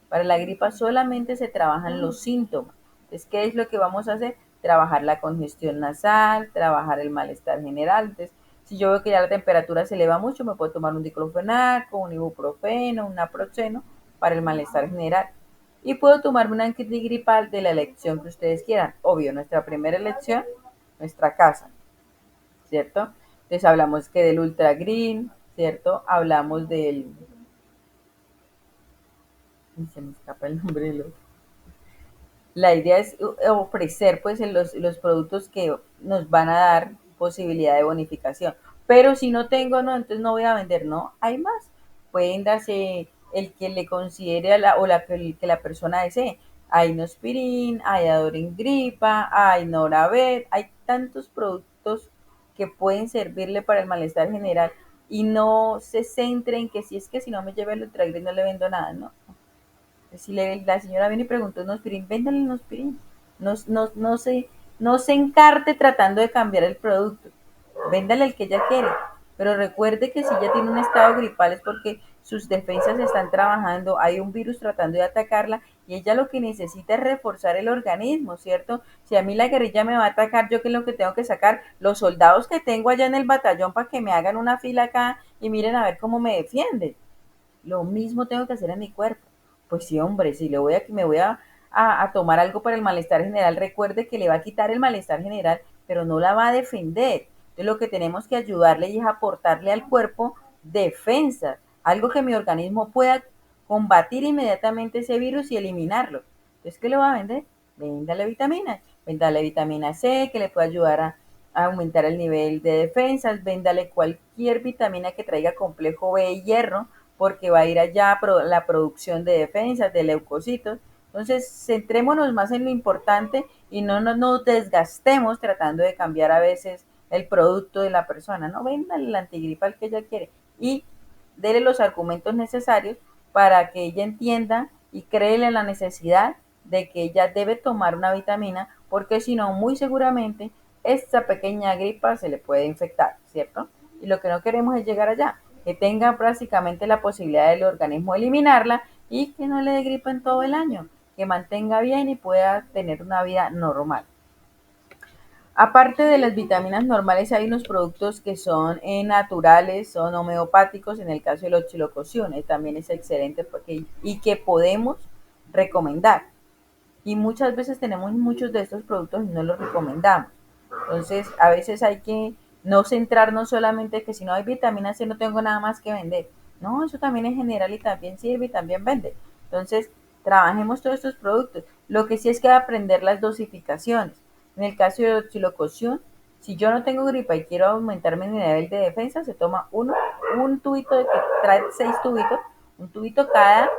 Para la gripa solamente se trabajan los síntomas. Entonces, ¿qué es lo que vamos a hacer? trabajar la congestión nasal, trabajar el malestar general. Entonces, si yo veo que ya la temperatura se eleva mucho, me puedo tomar un diclofenaco, un ibuprofeno, un naproxeno para el malestar general. Y puedo tomarme un antigripal de la elección que ustedes quieran. Obvio, nuestra primera elección, nuestra casa, ¿cierto? Entonces hablamos que del Ultra Green, ¿cierto? Hablamos del... Se me escapa el nombre del otro. La idea es ofrecer pues los productos que nos van a dar posibilidad de bonificación. Pero si no tengo, no, entonces no voy a vender, no, hay más. Pueden darse el que le considere o que la persona desee. Hay Nospirin, hay Adorin Gripa, hay Noravet, hay tantos productos que pueden servirle para el malestar general y no se centre en que si es que si no me lleva el Ultragrid no le vendo nada, ¿no? Si la señora viene y preguntó un aspirín, véndale un aspirín. No se encarte tratando de cambiar el producto. Véndale el que ella quiere. Pero recuerde que si ella tiene un estado gripal es porque sus defensas están trabajando, hay un virus tratando de atacarla y ella lo que necesita es reforzar el organismo, ¿cierto? Si a mí la guerrilla me va a atacar, yo qué es lo que tengo que sacar, los soldados que tengo allá en el batallón para que me hagan una fila acá y miren a ver cómo me defienden. Lo mismo tengo que hacer en mi cuerpo. Pues sí, hombre, si me voy a tomar algo para el malestar general, recuerde que le va a quitar el malestar general, pero no la va a defender. Entonces lo que tenemos que ayudarle es aportarle al cuerpo defensa, algo que mi organismo pueda combatir inmediatamente ese virus y eliminarlo. Entonces, ¿qué le va a vender? Véndale vitaminas. Véndale vitamina C, que le puede ayudar a aumentar el nivel de defensas. Véndale cualquier vitamina que traiga complejo B y hierro, porque va a ir allá la producción de defensas, de leucocitos. Entonces, centrémonos más en lo importante y no nos desgastemos tratando de cambiar a veces el producto de la persona. No, véndale el antigripal que ella quiere y dele los argumentos necesarios para que ella entienda y créele la necesidad de que ella debe tomar una vitamina, porque si no, muy seguramente esta pequeña gripa se le puede infectar, ¿cierto? Y lo que no queremos es llegar allá, que tenga prácticamente la posibilidad del organismo de eliminarla y que no le dé gripa en todo el año, que mantenga bien y pueda tener una vida normal. Aparte de las vitaminas normales, hay unos productos que son naturales, son homeopáticos, en el caso del oxilocosión, también es excelente y que podemos recomendar. Y muchas veces tenemos muchos de estos productos y no los recomendamos. Entonces, a veces hay que no centrarnos solamente que si no hay vitamina C no tengo nada más que vender. No, eso también es general y también sirve y también vende. Entonces, trabajemos todos estos productos. Lo que sí es que aprender las dosificaciones. En el caso de oxilocosión, si yo no tengo gripa y quiero aumentar mi nivel de defensa, se toma un tubito de que trae 6 tubitos, un tubito cada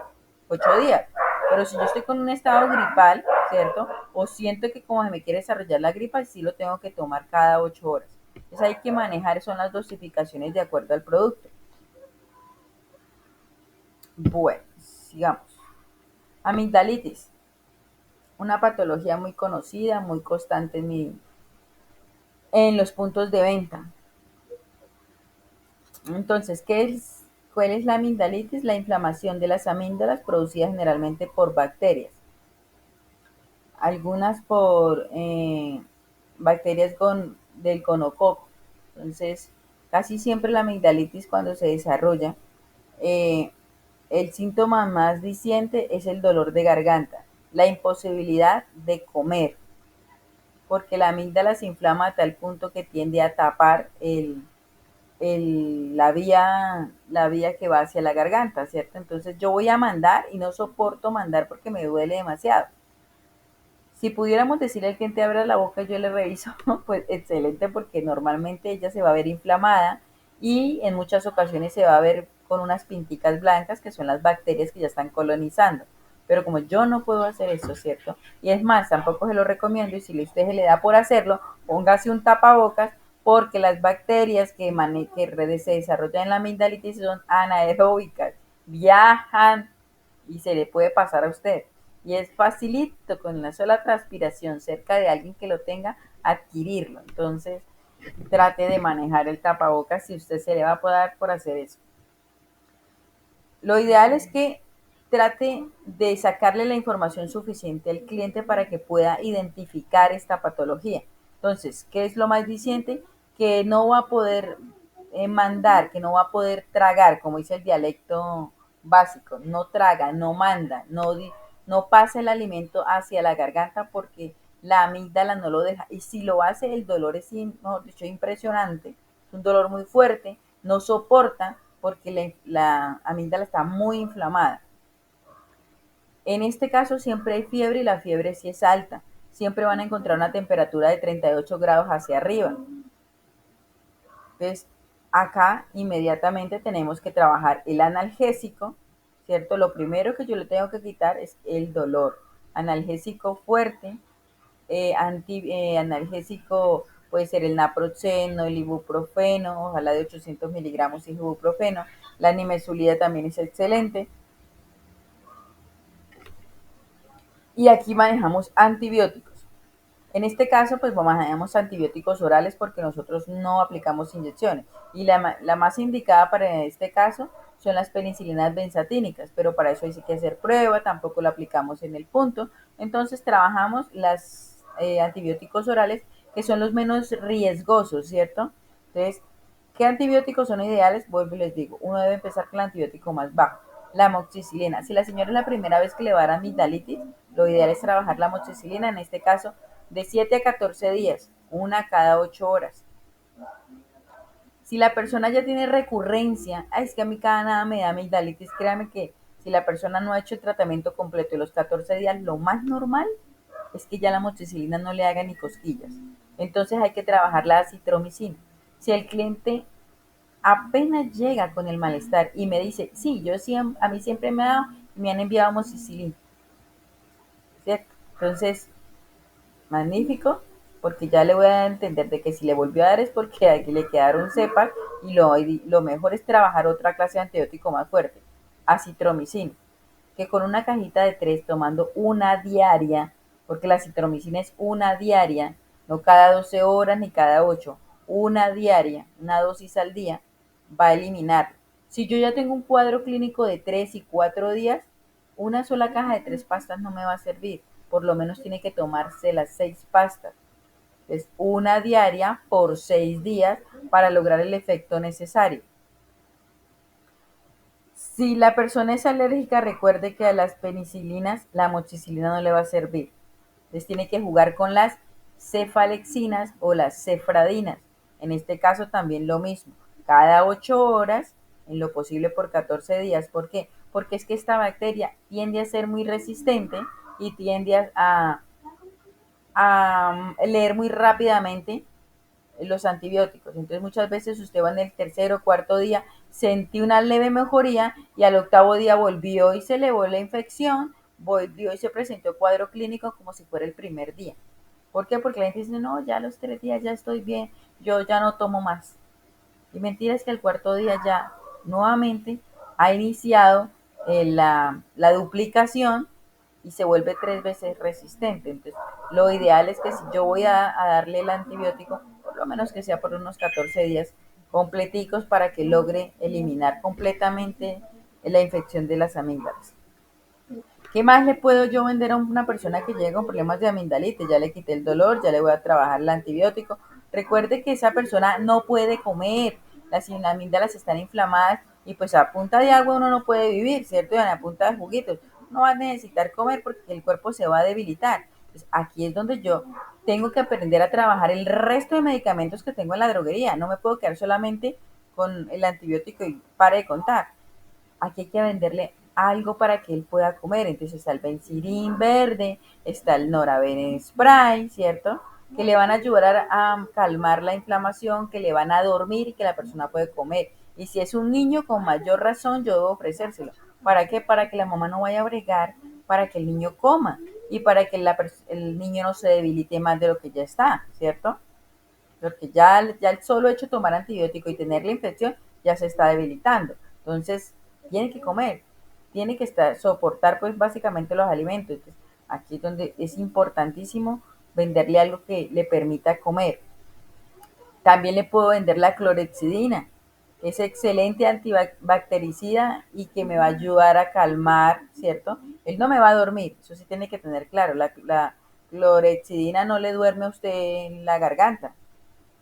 8 días. Pero si yo estoy con un estado gripal, ¿cierto? O siento que como se me quiere desarrollar la gripa, sí lo tengo que tomar cada 8 horas. Entonces hay que manejar, son las dosificaciones de acuerdo al producto. Bueno, sigamos. Amigdalitis, una patología muy conocida, muy constante en los puntos de venta. Entonces, ¿cuál es la amigdalitis? La inflamación de las amígdalas producida generalmente por bacterias. Algunas por bacterias del gonococo. Entonces, casi siempre la amigdalitis cuando se desarrolla, eh, el síntoma más diciente es el dolor de garganta, la imposibilidad de comer, porque la amígdala se inflama a tal punto que tiende a tapar la vía que va hacia la garganta, ¿cierto? Entonces yo voy a mandar y no soporto mandar porque me duele demasiado. Si pudiéramos decirle al cliente abra la boca, yo le reviso, pues excelente, porque normalmente ella se va a ver inflamada y en muchas ocasiones se va a ver con unas pinticas blancas que son las bacterias que ya están colonizando. Pero como yo no puedo hacer eso, ¿cierto? Y es más, tampoco se lo recomiendo y si usted se le da por hacerlo, póngase un tapabocas porque las bacterias que se desarrollan en la amigdalitis son anaeróbicas, viajan y se le puede pasar a usted. Y es facilito con una sola transpiración cerca de alguien que lo tenga adquirirlo. Entonces, trate de manejar el tapabocas si usted se le va a poder por hacer eso. Lo ideal es que trate de sacarle la información suficiente al cliente para que pueda identificar esta patología. Entonces, ¿qué es lo más diciente? Que no va a poder mandar, que no va a poder tragar, como dice el dialecto básico, no traga, no manda, no pasa el alimento hacia la garganta porque la amígdala no lo deja. Y si lo hace, el dolor es, mejor dicho, impresionante, es un dolor muy fuerte, no soporta porque la amígdala está muy inflamada. En este caso siempre hay fiebre y la fiebre sí es alta. Siempre van a encontrar una temperatura de 38 grados hacia arriba. Entonces, acá inmediatamente tenemos que trabajar el analgésico, ¿cierto? Lo primero que yo le tengo que quitar es el dolor. Analgésico fuerte, analgésico puede ser el naproxeno, el ibuprofeno, ojalá de 800 miligramos de ibuprofeno. La nimesulida también es excelente. Y aquí manejamos antibióticos. En este caso, pues manejamos antibióticos orales porque nosotros no aplicamos inyecciones. Y la más indicada para este caso son las penicilinas benzatínicas, pero para eso hay que hacer prueba, tampoco la aplicamos en el punto. Entonces trabajamos las antibióticos orales que son los menos riesgosos, ¿cierto? Entonces, ¿qué antibióticos son ideales? Vuelvo y les digo, uno debe empezar con el antibiótico más bajo, la amoxicilina. Si la señora es la primera vez que le va a dar amigdalitis, lo ideal es trabajar la amoxicilina, en este caso de 7 a 14 días, una cada 8 horas. Si la persona ya tiene recurrencia, ay, es que a mí cada nada me da amigdalitis, créame que si la persona no ha hecho el tratamiento completo de los 14 días, lo más normal es que ya la amoxicilina no le haga ni cosquillas. Entonces hay que trabajar la acitromicina. Si el cliente apenas llega con el malestar y me dice, sí, yo siempre, a mí siempre me ha dado, me han enviado amoxicilina, ¿cierto? Entonces, magnífico, porque ya le voy a entender de que si le volvió a dar es porque aquí le quedaron cepas y lo mejor es trabajar otra clase de antibiótico más fuerte, acitromicina, que con una cajita de 3 tomando una diaria, porque la acitromicina es una diaria, no cada 12 horas ni cada 8, una diaria, una dosis al día, va a eliminar. Si yo ya tengo un cuadro clínico de 3 y 4 días, una sola caja de 3 pastas no me va a servir. Por lo menos tiene que tomarse las 6 pastas. Es una diaria por 6 días para lograr el efecto necesario. Si la persona es alérgica, recuerde que a las penicilinas la amoxicilina no le va a servir. Entonces tiene que jugar con las cefalexinas o las cefradinas. En este caso también lo mismo. Cada 8 horas, en lo posible por 14 días. ¿Por qué? Porque es que esta bacteria tiende a ser muy resistente y tiende a leer muy rápidamente los antibióticos. Entonces muchas veces usted va en el tercer o cuarto día, sentí una leve mejoría y al octavo día volvió y se elevó la infección, volvió y se presentó cuadro clínico como si fuera el primer día. ¿Por qué? Porque la gente dice, no, ya a los 3 días ya estoy bien, yo ya no tomo más. Y mentira es que el cuarto día ya nuevamente ha iniciado la duplicación y se vuelve 3 veces resistente. Entonces, lo ideal es que si yo voy a darle el antibiótico, por lo menos que sea por unos 14 días completicos para que logre eliminar completamente la infección de las amígdalas. ¿Qué más le puedo yo vender a una persona que llega con problemas de amigdalitis? Ya le quité el dolor, ya le voy a trabajar el antibiótico. Recuerde que esa persona no puede comer, las amígdalas están inflamadas y pues a punta de agua uno no puede vivir, ¿cierto? Y a punta de juguitos. No va a necesitar comer porque el cuerpo se va a debilitar. Pues aquí es donde yo tengo que aprender a trabajar el resto de medicamentos que tengo en la droguería. No me puedo quedar solamente con el antibiótico y pare de contar. Aquí hay que venderle algo para que él pueda comer. Entonces está el Benzirin verde, está el Noraven spray, ¿cierto? Que le van a ayudar a calmar la inflamación, que le van a dormir y que la persona puede comer. Y si es un niño, con mayor razón yo debo ofrecérselo. ¿Para qué? Para que la mamá no vaya a bregar, para que el niño coma y para que el niño no se debilite más de lo que ya está, ¿cierto? Porque ya el solo hecho de tomar antibiótico y tener la infección ya se está debilitando. Entonces, tiene que comer, tiene que soportar pues básicamente los alimentos. Entonces, aquí es donde es importantísimo venderle algo que le permita comer. También le puedo vender la clorexidina. es excelente antibactericida y que me va a ayudar a calmar, ¿cierto? Él no me va a dormir, eso sí tiene que tener claro, la clorexidina no le duerme a usted en la garganta,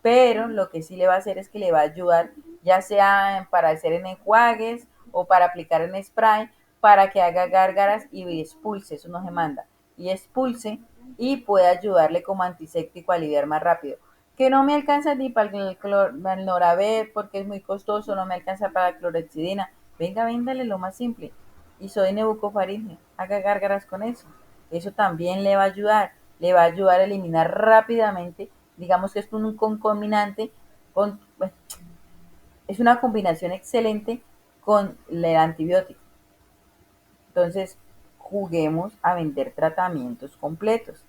pero lo que sí le va a hacer es que le va a ayudar, ya sea para hacer en enjuagues o para aplicar en spray, para que haga gárgaras y expulse, eso no se manda, y expulse y puede ayudarle como antiséptico a aliviar más rápido. Que no me alcanza ni para el Noraved porque es muy costoso, no me alcanza para la clorexidina. Venga, véndale lo más simple. Isoine-bucofaringe, haga gárgaras con eso. Eso también le va a ayudar a eliminar rápidamente. Digamos que es un concominante, bueno, es una combinación excelente con el antibiótico. Entonces, juguemos a vender tratamientos completos.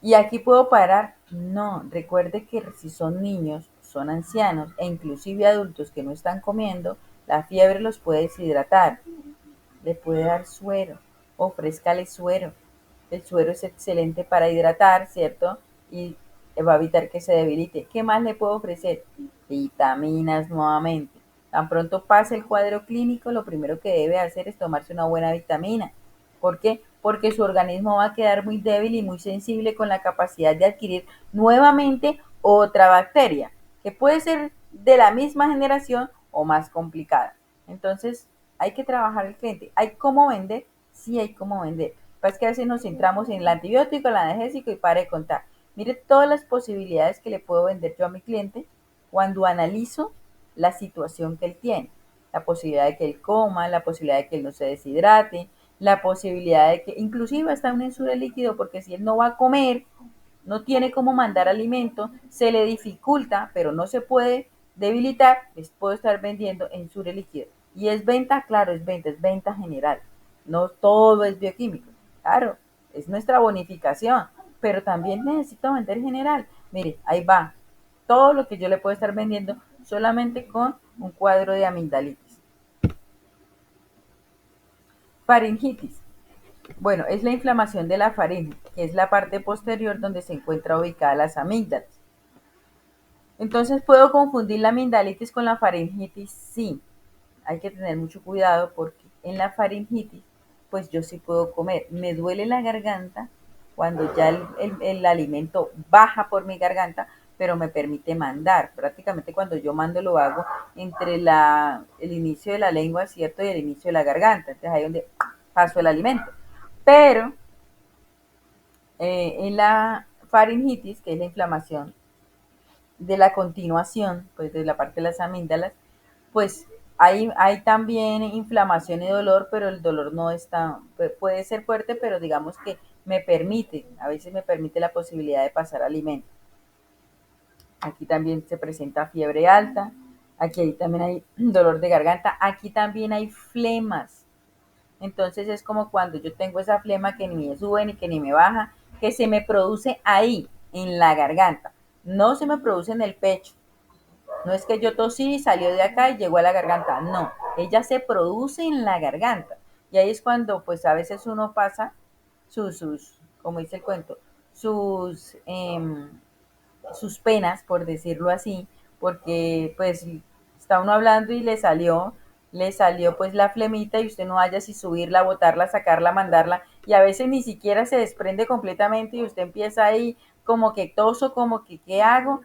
¿Y aquí puedo parar? No, recuerde que si son niños, son ancianos e inclusive adultos que no están comiendo, la fiebre los puede deshidratar. Le puede dar suero, ofrézcale suero. El suero es excelente para hidratar, ¿cierto? Y va a evitar que se debilite. ¿Qué más le puedo ofrecer? Vitaminas nuevamente. Tan pronto pase el cuadro clínico, lo primero que debe hacer es tomarse una buena vitamina. ¿Por qué? Porque su organismo va a quedar muy débil y muy sensible con la capacidad de adquirir nuevamente otra bacteria, que puede ser de la misma generación o más complicada. Entonces, hay que trabajar el cliente. ¿Hay cómo vender? Sí, hay cómo vender. Pues que a veces nos centramos en el antibiótico, el analgésico y para de contar. Mire todas las posibilidades que le puedo vender yo a mi cliente cuando analizo la situación que él tiene. La posibilidad de que él coma, la posibilidad de que él no se deshidrate, la posibilidad de que inclusive hasta un ensure líquido, porque si él no va a comer, no tiene cómo mandar alimento, se le dificulta, pero no se puede debilitar, les puedo estar vendiendo ensure líquido. Y es venta, claro, es venta general. No todo es bioquímico. Claro, es nuestra bonificación, pero también necesito vender general. Mire, ahí va. Todo lo que yo le puedo estar vendiendo solamente con un cuadro de amigdalitis. Faringitis. Bueno, es la inflamación de la faringe, que es la parte posterior donde se encuentra ubicada las amígdalas. Entonces, ¿puedo confundir la amigdalitis con la faringitis? Sí, hay que tener mucho cuidado porque en la faringitis, pues yo sí puedo comer. Me duele la garganta cuando ya el alimento baja por mi garganta, pero me permite mandar. Prácticamente cuando yo mando lo hago entre el inicio de la lengua, ¿cierto? Y el inicio de la garganta. Entonces ahí es donde paso el alimento. Pero en la faringitis, que es la inflamación de la continuación, pues de la parte de las amígdalas, pues hay también inflamación y dolor, pero el dolor no está, puede ser fuerte, pero digamos que me permite, a veces me permite la posibilidad de pasar alimento. Aquí también se presenta fiebre alta, aquí también hay dolor de garganta, aquí también hay flemas. Entonces es como cuando yo tengo esa flema que ni me sube ni que ni me baja, que se me produce ahí, en la garganta. No se me produce en el pecho. No es que yo tosí, salió de acá y llegó a la garganta. No, ella se produce en la garganta. Y ahí es cuando pues a veces uno pasa como dice el cuento, sus, sus penas, por decirlo así, porque pues está uno hablando y le salió pues la flemita y usted no haya si subirla, botarla, sacarla, mandarla y a veces ni siquiera se desprende completamente y usted empieza ahí como que toso, como que ¿qué hago?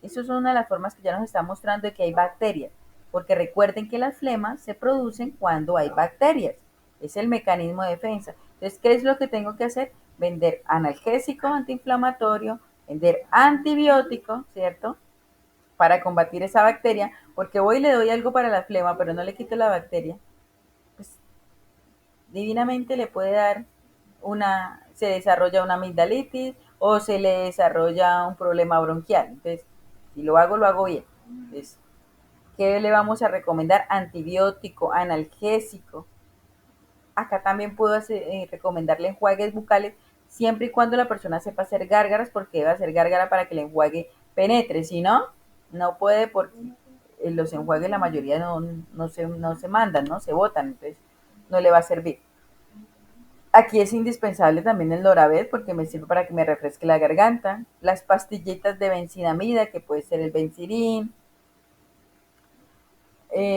Eso es una de las formas que ya nos está mostrando de que hay bacterias, porque recuerden que las flemas se producen cuando hay bacterias. Es el mecanismo de defensa. Entonces, ¿qué es lo que tengo que hacer? Vender analgésico antiinflamatorio, vender antibiótico, ¿cierto? Para combatir esa bacteria, porque voy y le doy algo para la flema, pero no le quito la bacteria, pues divinamente le puede dar se desarrolla una amigdalitis o se le desarrolla un problema bronquial. Entonces, si lo hago bien. Entonces, ¿qué le vamos a recomendar? Antibiótico, analgésico. Acá también puedo recomendarle enjuagues bucales siempre y cuando la persona sepa hacer gárgaras, porque debe hacer gárgara para que el enjuague penetre. Si no, no puede porque los enjuagues la mayoría no se mandan, ¿no? Se botan, entonces no le va a servir. Aquí es indispensable también el Noraved porque me sirve para que me refresque la garganta. Las pastillitas de benzinamida, que puede ser el Benzirin.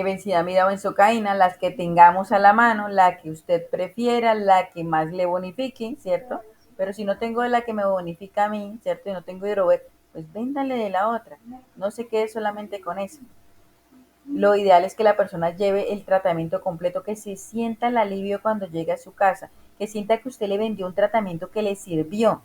bencidamida o benzocaína, las que tengamos a la mano, la que usted prefiera, la que más le bonifique, ¿cierto? Pero si no tengo la que me bonifica a mí, ¿cierto? Y no tengo hidrover, pues véndale de la otra. No se quede solamente con eso. Lo ideal es que la persona lleve el tratamiento completo, que se sienta el alivio cuando llegue a su casa, que sienta que usted le vendió un tratamiento que le sirvió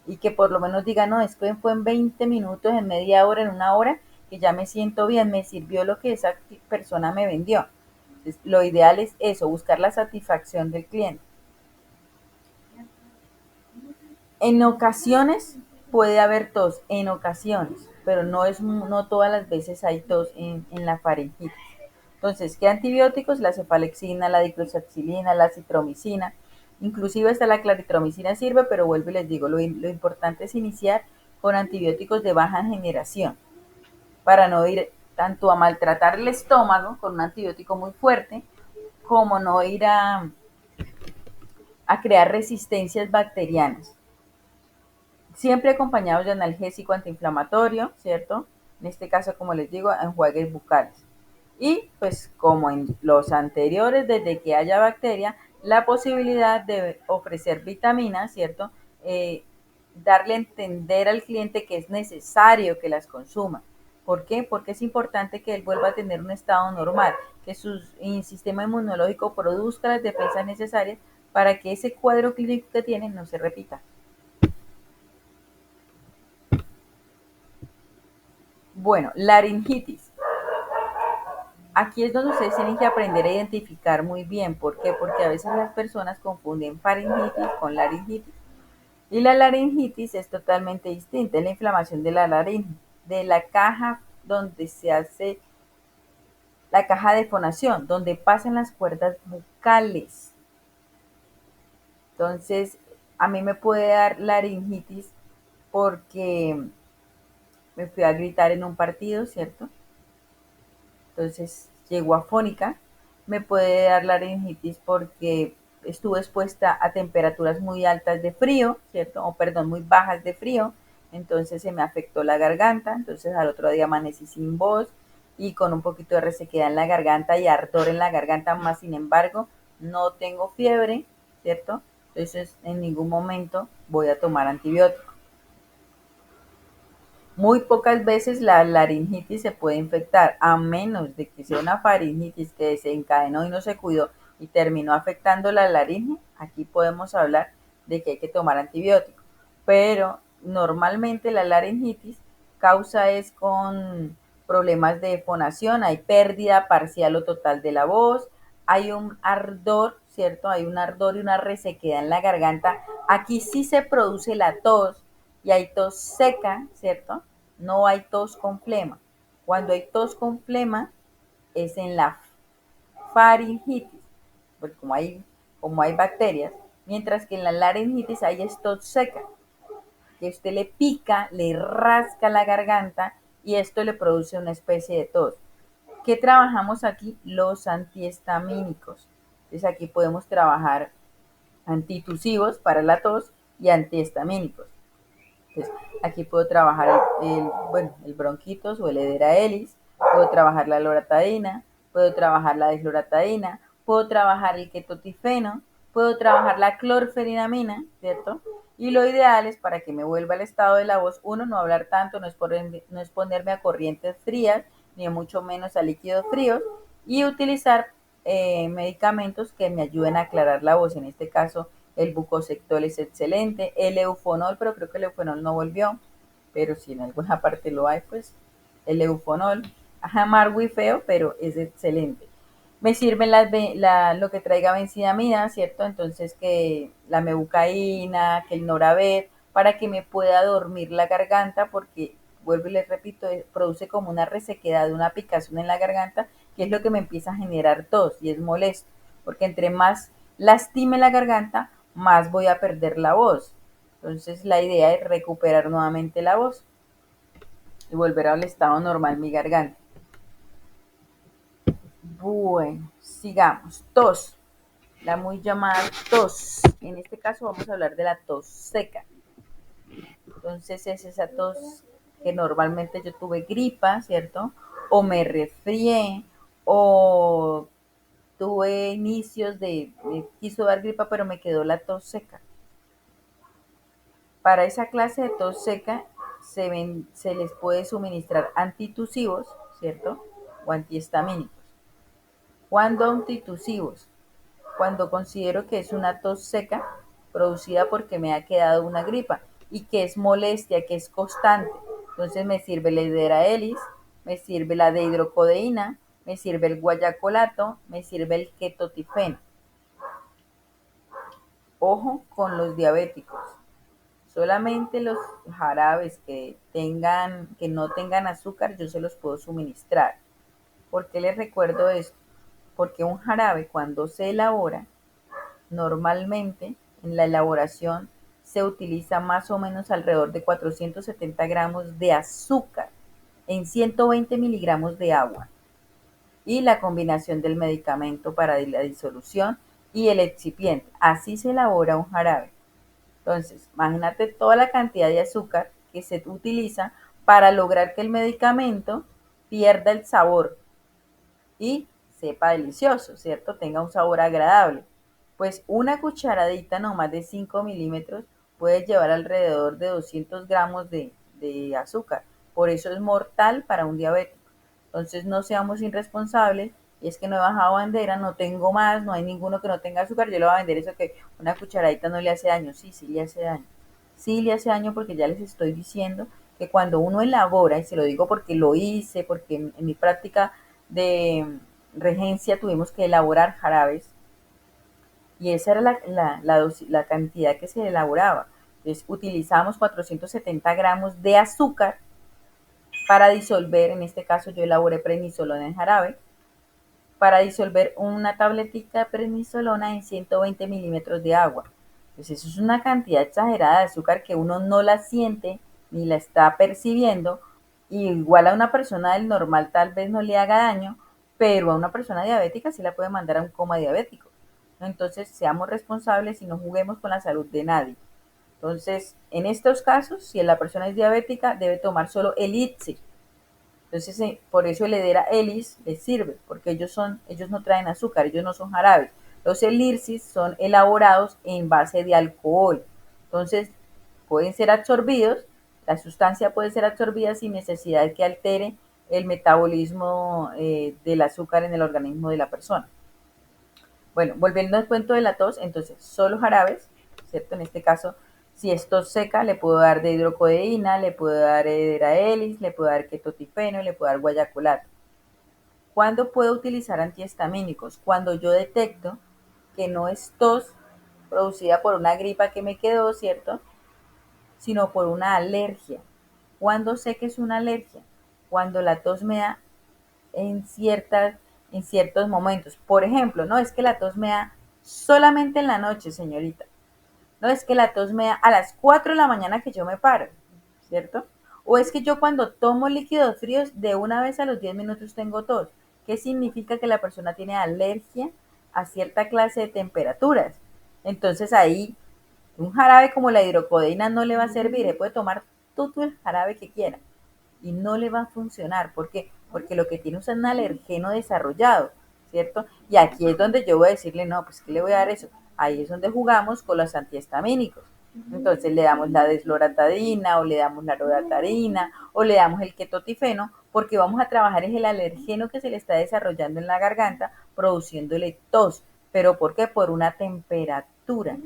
y que por lo menos diga, no, es que fue en 20 minutos, en media hora, en una hora, que ya me siento bien, me sirvió lo que esa persona me vendió. Entonces, lo ideal es eso, buscar la satisfacción del cliente. En ocasiones puede haber tos, en ocasiones, pero no todas las veces hay tos en la faringitis. Entonces, ¿qué antibióticos? La cefalexina, la dicloxacilina, la citromicina, inclusive hasta la claritromicina sirve, pero vuelvo y les digo, lo importante es iniciar con antibióticos de baja generación, para no ir tanto a maltratar el estómago con un antibiótico muy fuerte, como no ir a crear resistencias bacterianas. Siempre acompañados de analgésico antiinflamatorio, ¿cierto? En este caso, como les digo, enjuagues bucales. Y pues como en los anteriores, desde que haya bacteria, la posibilidad de ofrecer vitaminas, ¿cierto? Eh, Darle a entender al cliente que es necesario que las consuma. ¿Por qué? Porque es importante que él vuelva a tener un estado normal, que su sistema inmunológico produzca las defensas necesarias para que ese cuadro clínico que tiene no se repita. Bueno, laringitis. Aquí es donde ustedes tienen que aprender a identificar muy bien. ¿Por qué? Porque a veces las personas confunden faringitis con laringitis. Y la laringitis es totalmente distinta. Es la inflamación de la laringe, de la caja donde se hace la caja de fonación, donde pasan las cuerdas bucales. Entonces, a mí me puede dar laringitis porque me fui a gritar en un partido, ¿cierto? Entonces llego afónica. Me puede dar laringitis porque estuve expuesta a temperaturas muy altas de frío, ¿cierto? O perdón, muy bajas de frío. Entonces se me afectó la garganta. Entonces al otro día amanecí sin voz y con un poquito de resequedad en la garganta y ardor en la garganta, más sin embargo, no tengo fiebre, ¿cierto? Entonces en ningún momento voy a tomar antibiótico. Muy pocas veces la laringitis se puede infectar, a menos de que sea una faringitis que desencadenó y no se cuidó y terminó afectando la laringe. Aquí podemos hablar de que hay que tomar antibiótico. Pero normalmente la laringitis causa es con problemas de fonación, hay pérdida parcial o total de la voz, hay un ardor, ¿cierto? Hay un ardor y una resequedad en la garganta. Aquí sí se produce la tos y hay tos seca, ¿cierto? No hay tos con flema. Cuando hay tos con flema es en la faringitis, porque como hay bacterias, mientras que en la laringitis hay tos seca, que usted le pica, le rasca la garganta y esto le produce una especie de tos. ¿Qué trabajamos aquí? Los antihistamínicos. Entonces aquí podemos trabajar antitusivos para la tos y antihistamínicos. Entonces, aquí puedo trabajar bueno, el bronquitos o el ederaelis, puedo trabajar la loratadina, puedo trabajar la desloratadina, puedo trabajar el ketotifeno, puedo trabajar la clorferinamina, ¿cierto? Y lo ideal es para que me vuelva el estado de la voz, uno, no hablar tanto, no exponerme a corrientes frías, ni mucho menos a líquidos fríos, y utilizar medicamentos que me ayuden a aclarar la voz, en este caso el bucosectol es excelente, el eufonol, pero creo que el eufonol no volvió, pero si en alguna parte lo hay, pues el eufonol, ajá, amargo y feo, pero es excelente. Me sirven lo que traiga benzidamina, ¿cierto? Entonces que la mebucaína, que el Noravet, para que me pueda dormir la garganta, porque vuelvo y les repito, produce como una resequedad, una picazón en la garganta, que es lo que me empieza a generar tos y es molesto, porque entre más lastime la garganta, más voy a perder la voz. Entonces la idea es recuperar nuevamente la voz y volver al estado normal mi garganta. Bueno, sigamos. Tos, la muy llamada tos. En este caso vamos a hablar de la tos seca. Entonces es esa tos que normalmente yo tuve gripa, ¿cierto? O me resfrié, o tuve inicios me quiso dar gripa, pero me quedó la tos seca. Para esa clase de tos seca se les puede suministrar antitusivos, ¿cierto? O antihistamínicos. ¿Cuándo antitusivos? Cuando considero que es una tos seca producida porque me ha quedado una gripa y que es molestia, que es constante. Entonces me sirve la Hidraelis, me sirve la de hidrocodeína, me sirve el guayacolato, me sirve el ketotifeno. Ojo con los diabéticos. Solamente los jarabes que no tengan azúcar, yo se los puedo suministrar. ¿Por qué les recuerdo esto? Porque un jarabe cuando se elabora, normalmente en la elaboración se utiliza más o menos alrededor de 470 gramos de azúcar en 120 miligramos de agua y la combinación del medicamento para la disolución y el excipiente. Así se elabora un jarabe. Entonces, imagínate toda la cantidad de azúcar que se utiliza para lograr que el medicamento pierda el sabor y sepa delicioso, ¿cierto? Tenga un sabor agradable. Pues una cucharadita no más de 5 milímetros puede llevar alrededor de 200 gramos de azúcar. Por eso es mortal para un diabético. Entonces no seamos irresponsables. Y es que no he bajado bandera, no tengo más, no hay ninguno que no tenga azúcar. Yo le voy a vender eso que una cucharadita no le hace daño. Sí, sí le hace daño. Sí le hace daño porque ya les estoy diciendo que cuando uno elabora, y se lo digo porque lo hice, porque en mi práctica de regencia tuvimos que elaborar jarabes y esa era la cantidad que se elaboraba. Entonces utilizamos 470 gramos de azúcar para disolver, en este caso yo elaboré prednisolona en jarabe, para disolver una tabletita de prednisolona en 120 milímetros de agua. Entonces eso es una cantidad exagerada de azúcar que uno no la siente ni la está percibiendo. Y igual a una persona del normal tal vez no le haga daño, pero a una persona diabética sí la puede mandar a un coma diabético. Entonces seamos responsables y no juguemos con la salud de nadie. Entonces, en estos casos, si la persona es diabética, debe tomar solo el ITSE. Entonces, por eso el Edera Elis les sirve, porque ellos no traen azúcar, ellos no son jarabes. Los elirsis son elaborados en base de alcohol. Entonces, pueden ser absorbidos, la sustancia puede ser absorbida sin necesidad de que altere el metabolismo del azúcar en el organismo de la persona. Bueno, volviendo al cuento de la tos, entonces, solo jarabes, ¿cierto? En este caso, si es tos seca, le puedo dar de hidrocodeína, le puedo dar Ederaelis, le puedo dar ketotifeno, le puedo dar guayacolato. ¿Cuándo puedo utilizar antihistamínicos? Cuando yo detecto que no es tos producida por una gripa que me quedó, ¿cierto? Sino por una alergia. ¿Cuándo sé que es una alergia? Cuando la tos me da en ciertos momentos. Por ejemplo, no es que la tos me da solamente en la noche, señorita. No es que la tos me da a las 4 de la mañana que yo me paro, ¿cierto? O es que yo cuando tomo líquidos fríos, de una vez a los 10 minutos tengo tos. ¿Qué significa que la persona tiene alergia a cierta clase de temperaturas? Entonces ahí un jarabe como la hidrocodeína no le va a servir. Él puede tomar todo el jarabe que quiera y no le va a funcionar. ¿Por qué? Porque lo que tiene es un alergeno desarrollado, ¿cierto? Y aquí es donde yo voy a decirle, no, pues ¿qué le voy a dar eso? Ahí es donde jugamos con los antihistamínicos. Entonces le damos la desloratadina o le damos la loratadina o le damos el ketotifeno porque vamos a trabajar es el alergeno que se le está desarrollando en la garganta produciéndole tos. ¿Pero por qué? Por una temperatura.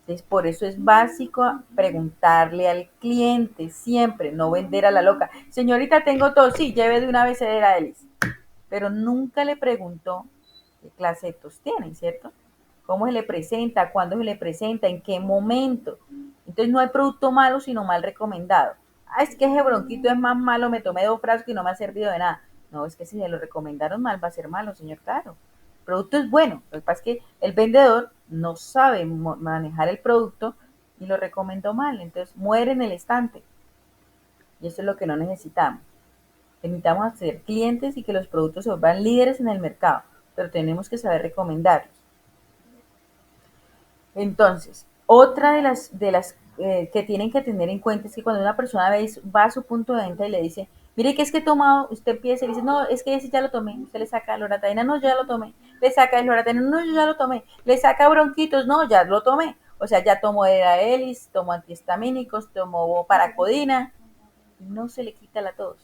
Entonces, por eso es básico preguntarle al cliente siempre, no vender a la loca. Señorita, tengo tos, sí, lleve de una vez a Elis. Pero nunca le preguntó qué clase de tos tiene, ¿cierto? ¿Cómo se le presenta? ¿Cuándo se le presenta? ¿En qué momento? Entonces no hay producto malo, sino mal recomendado. Ah, es que ese bronquito es más malo, me tomé 2 frascos y no me ha servido de nada. No, es que si se lo recomendaron mal va a ser malo, señor, claro. El producto es bueno, lo que pasa es que el vendedor no sabe manejar el producto y lo recomendó mal, entonces muere en el estante. Y eso es lo que no necesitamos. Necesitamos ser clientes y que los productos se vuelvan líderes en el mercado, pero tenemos que saber recomendarlos. Entonces, otra de las que tienen que tener en cuenta es que cuando una persona va a su punto de venta y le dice, mire que es que he tomado, usted empieza y dice, no, es que ese ya lo tomé, usted le saca loratadina, no, yo ya lo tomé, le saca el loratadina, no, yo ya lo tomé, le saca bronquitos, no, ya lo tomé, o sea, ya tomó Elis, tomó antihistamínicos, tomó paracodina, no se le quita la tos.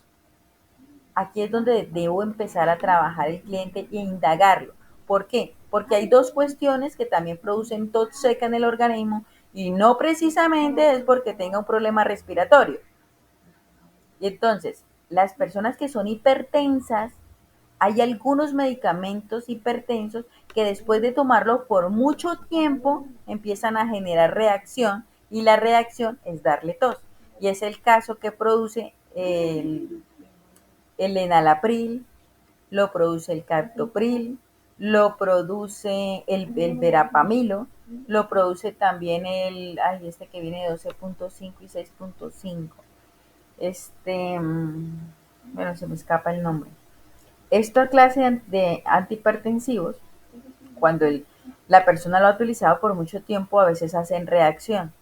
Aquí es donde debo empezar a trabajar el cliente e indagarlo. ¿Por qué? Porque hay dos cuestiones que también producen tos seca en el organismo y no precisamente es porque tenga un problema respiratorio. Y entonces, las personas que son hipertensas, hay algunos medicamentos hipertensos que después de tomarlo por mucho tiempo empiezan a generar reacción y la reacción es darle tos. Y es el caso que produce el enalapril, lo produce el captopril, lo produce el verapamilo, lo produce también este que viene de 12.5 y 6.5. Este, bueno, se me escapa el nombre. Esta clase de antihipertensivos, cuando la persona lo ha utilizado por mucho tiempo, a veces hacen reacción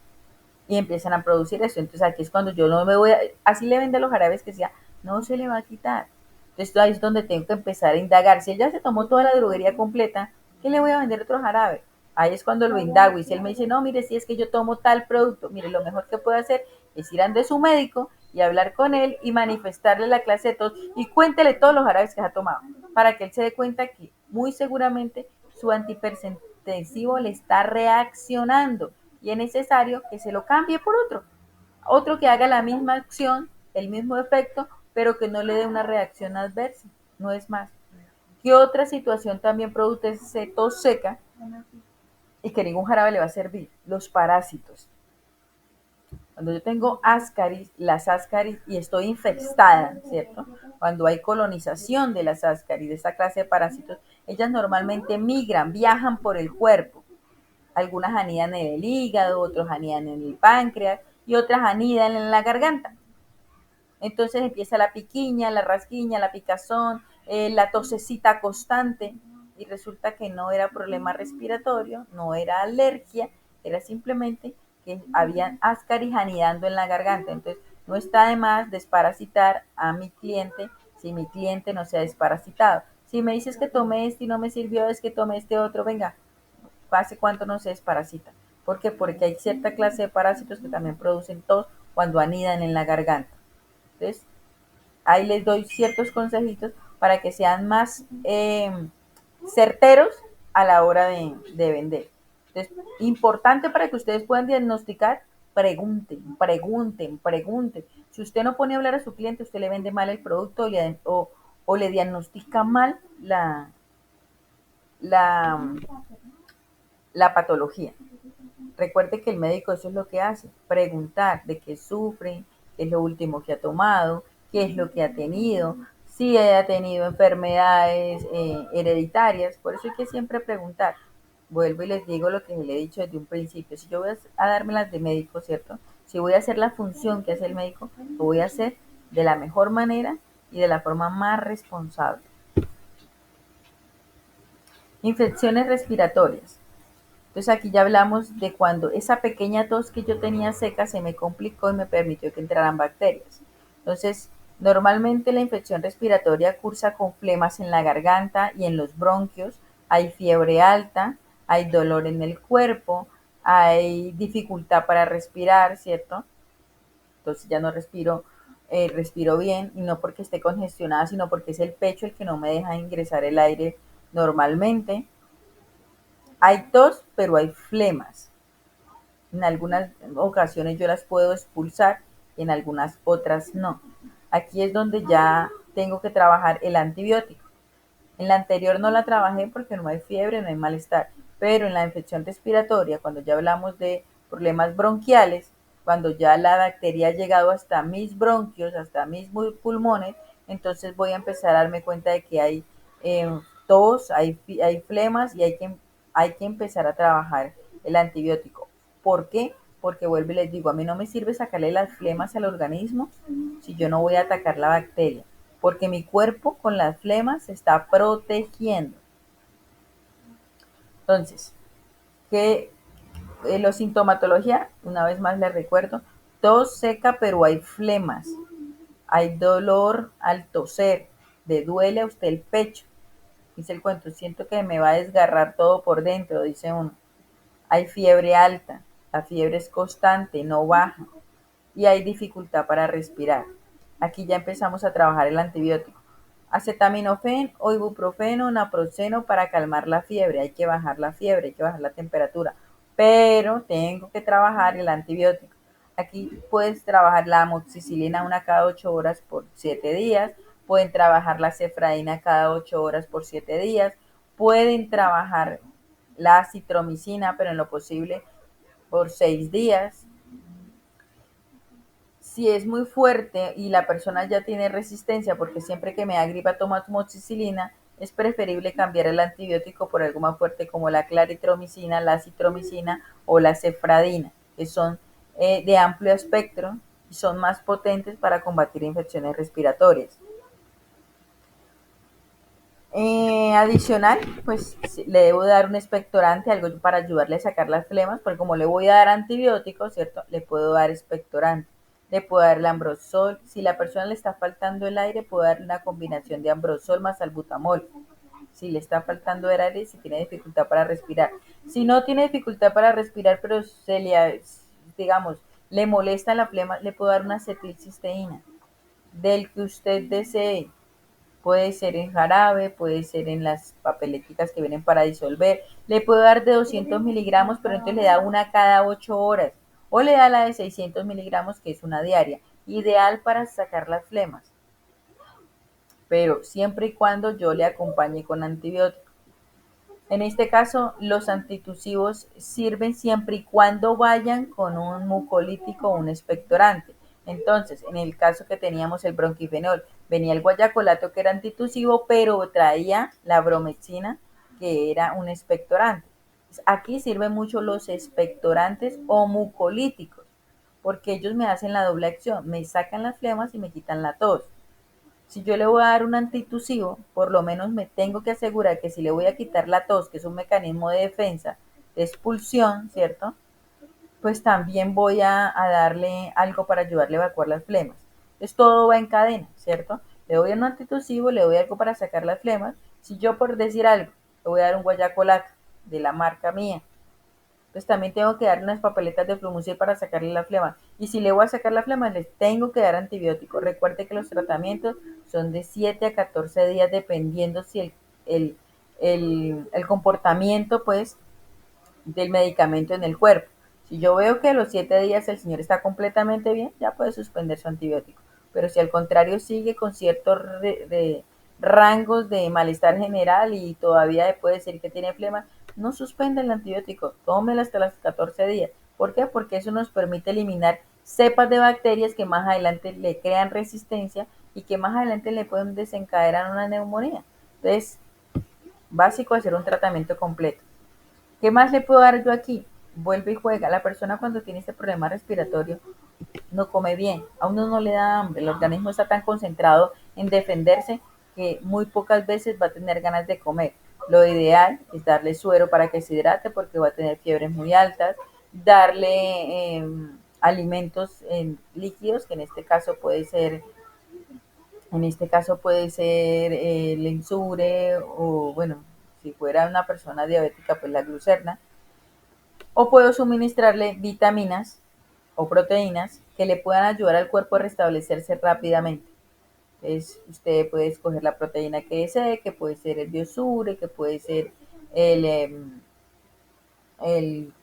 y empiezan a producir eso. Entonces aquí es cuando yo no me voy a, así le vende los jarabes que sea, no se le va a quitar. Entonces ahí es donde tengo que empezar a indagar. Si él ya se tomó toda la droguería completa, ¿qué le voy a vender otro jarabe? Ahí es cuando lo indago y si él me dice, no, mire, si es que yo tomo tal producto, mire, lo mejor que puedo hacer es ir ante su médico y hablar con él y manifestarle la clase de tos y cuéntele todos los jarabes que ha tomado para que él se dé cuenta que muy seguramente su antihipertensivo le está reaccionando y es necesario que se lo cambie por otro que haga la misma acción, el mismo efecto, pero que no le dé una reacción adversa, no es más. ¿Qué otra situación también produce tos seca y que ningún jarabe le va a servir? Los parásitos. Cuando yo tengo ascaris, las ascaris y estoy infestada, ¿cierto? Cuando hay colonización de las ascaris, de esta clase de parásitos, ellas normalmente migran, viajan por el cuerpo. Algunas anidan en el hígado, otros anidan en el páncreas y otras anidan en la garganta. Entonces empieza la piquiña, la rasquiña, la picazón, la tosecita constante y resulta que no era problema respiratorio, no era alergia, era simplemente que habían ascaris anidando en la garganta. Entonces no está de más desparasitar a mi cliente si mi cliente no se ha desparasitado. Si me dices que tomé este y no me sirvió, es que tomé este otro, venga, ¿hace cuánto no se desparasita? ¿Por qué? Porque hay cierta clase de parásitos que también producen tos cuando anidan en la garganta. Entonces, ahí les doy ciertos consejitos para que sean más certeros a la hora de vender. Entonces, importante para que ustedes puedan diagnosticar, pregunten, pregunten, pregunten. Si usted no pone a hablar a su cliente, usted le vende mal el producto o le diagnostica mal la, la patología. Recuerde que el médico eso es lo que hace, preguntar de qué sufre, qué es lo último que ha tomado, qué es lo que ha tenido, si ha tenido enfermedades hereditarias, por eso hay que siempre preguntar. Vuelvo y les digo lo que le he dicho desde un principio, si yo voy a darme las de médico, ¿cierto? Si voy a hacer la función que hace el médico, lo voy a hacer de la mejor manera y de la forma más responsable. Infecciones respiratorias. Entonces aquí ya hablamos de cuando esa pequeña tos que yo tenía seca se me complicó y me permitió que entraran bacterias. Entonces, normalmente la infección respiratoria cursa con flemas en la garganta y en los bronquios, hay fiebre alta, hay dolor en el cuerpo, hay dificultad para respirar, ¿cierto? Entonces ya no respiro bien y no porque esté congestionada, sino porque es el pecho el que no me deja ingresar el aire normalmente. Hay tos, pero hay flemas. En algunas ocasiones yo las puedo expulsar y en algunas otras no. Aquí es donde ya tengo que trabajar el antibiótico. En la anterior no la trabajé porque no hay fiebre, no hay malestar, pero en la infección respiratoria, cuando ya hablamos de problemas bronquiales, cuando ya la bacteria ha llegado hasta mis bronquios, hasta mis pulmones, entonces voy a empezar a darme cuenta de que hay tos, hay flemas y hay que empezar a trabajar el antibiótico. ¿Por qué? Porque vuelvo y les digo, a mí no me sirve sacarle las flemas al organismo si yo no voy a atacar la bacteria, porque mi cuerpo con las flemas se está protegiendo. Entonces, ¿qué? La sintomatología, una vez más les recuerdo, tos seca pero hay flemas, hay dolor al toser, le duele a usted el pecho, dice el cuento, siento que me va a desgarrar todo por dentro, dice uno. Hay fiebre alta, la fiebre es constante, no baja, y hay dificultad para respirar. Aquí ya empezamos a trabajar el antibiótico. Acetaminofén o ibuprofeno, naproxeno para calmar la fiebre. Hay que bajar la fiebre, hay que bajar la temperatura. Pero tengo que trabajar el antibiótico. Aquí puedes trabajar la amoxicilina una cada 8 horas por 7 días. Pueden trabajar la cefradina cada 8 horas por 7 días. Pueden trabajar la citromicina, pero en lo posible por 6 días. Si es muy fuerte y la persona ya tiene resistencia, porque siempre que me da gripa toma amoxicilina, es preferible cambiar el antibiótico por algo más fuerte como la claritromicina, la citromicina o la cefradina, que son de amplio espectro y son más potentes para combatir infecciones respiratorias. Adicional, pues le debo dar un expectorante, algo para ayudarle a sacar las flemas, porque como le voy a dar antibióticos, ¿cierto? Le puedo dar expectorante, le puedo dar el ambrosol. Si la persona le está faltando el aire, puedo darle una combinación de ambrosol más salbutamol. Si le está faltando el aire, si tiene dificultad para respirar. Si no tiene dificultad para respirar, pero digamos, le molesta la flema, le puedo dar una acetilcisteína, del que usted desee. Puede ser en jarabe, puede ser en las papeleticas que vienen para disolver. Le puedo dar de 200 miligramos, pero entonces le da una cada 8 horas. O le da la de 600 miligramos, que es una diaria. Ideal para sacar las flemas, pero siempre y cuando yo le acompañe con antibióticos. En este caso, los antitusivos sirven siempre y cuando vayan con un mucolítico o un expectorante. Entonces, en el caso que teníamos el bronquifenol, venía el guayacolato que era antitusivo, pero traía la bromexina que era un expectorante. Aquí sirven mucho los expectorantes o mucolíticos, porque ellos me hacen la doble acción, me sacan las flemas y me quitan la tos. Si yo le voy a dar un antitusivo, por lo menos me tengo que asegurar que si le voy a quitar la tos, que es un mecanismo de defensa, de expulsión, ¿cierto? Pues también voy a darle algo para ayudarle a evacuar las flemas. Entonces todo va en cadena, ¿cierto? Le doy un antitusivo, le doy algo para sacar las flemas. Si yo por decir algo, le voy a dar un guayacolato de la marca mía, pues también tengo que darle unas papeletas de Flumucil para sacarle la flema. Y si le voy a sacar la flema, les tengo que dar antibiótico. Recuerde que los tratamientos son de 7 a 14 días, dependiendo si el, el comportamiento, pues, del medicamento en el cuerpo. Si yo veo que a los 7 días el señor está completamente bien, ya puede suspender su antibiótico. Pero si al contrario sigue con ciertos rangos de malestar general y todavía puede decir que tiene flema, no suspenda el antibiótico, tómelo hasta los 14 días. ¿Por qué? Porque eso nos permite eliminar cepas de bacterias que más adelante le crean resistencia y que más adelante le pueden desencadenar una neumonía. Entonces, básico hacer un tratamiento completo. ¿Qué más le puedo dar yo aquí? Vuelve y juega. La persona cuando tiene este problema respiratorio no come bien, a uno no le da hambre, el organismo está tan concentrado en defenderse que muy pocas veces va a tener ganas de comer. Lo ideal es darle suero para que se hidrate porque va a tener fiebres muy altas, darle alimentos líquidos, que en este caso puede ser el ensure o bueno, si fuera una persona diabética, pues la glucerna, o puedo suministrarle vitaminas o proteínas que le puedan ayudar al cuerpo a restablecerse rápidamente. Entonces, usted puede escoger la proteína que desee, que puede ser el biosure, que puede ser el,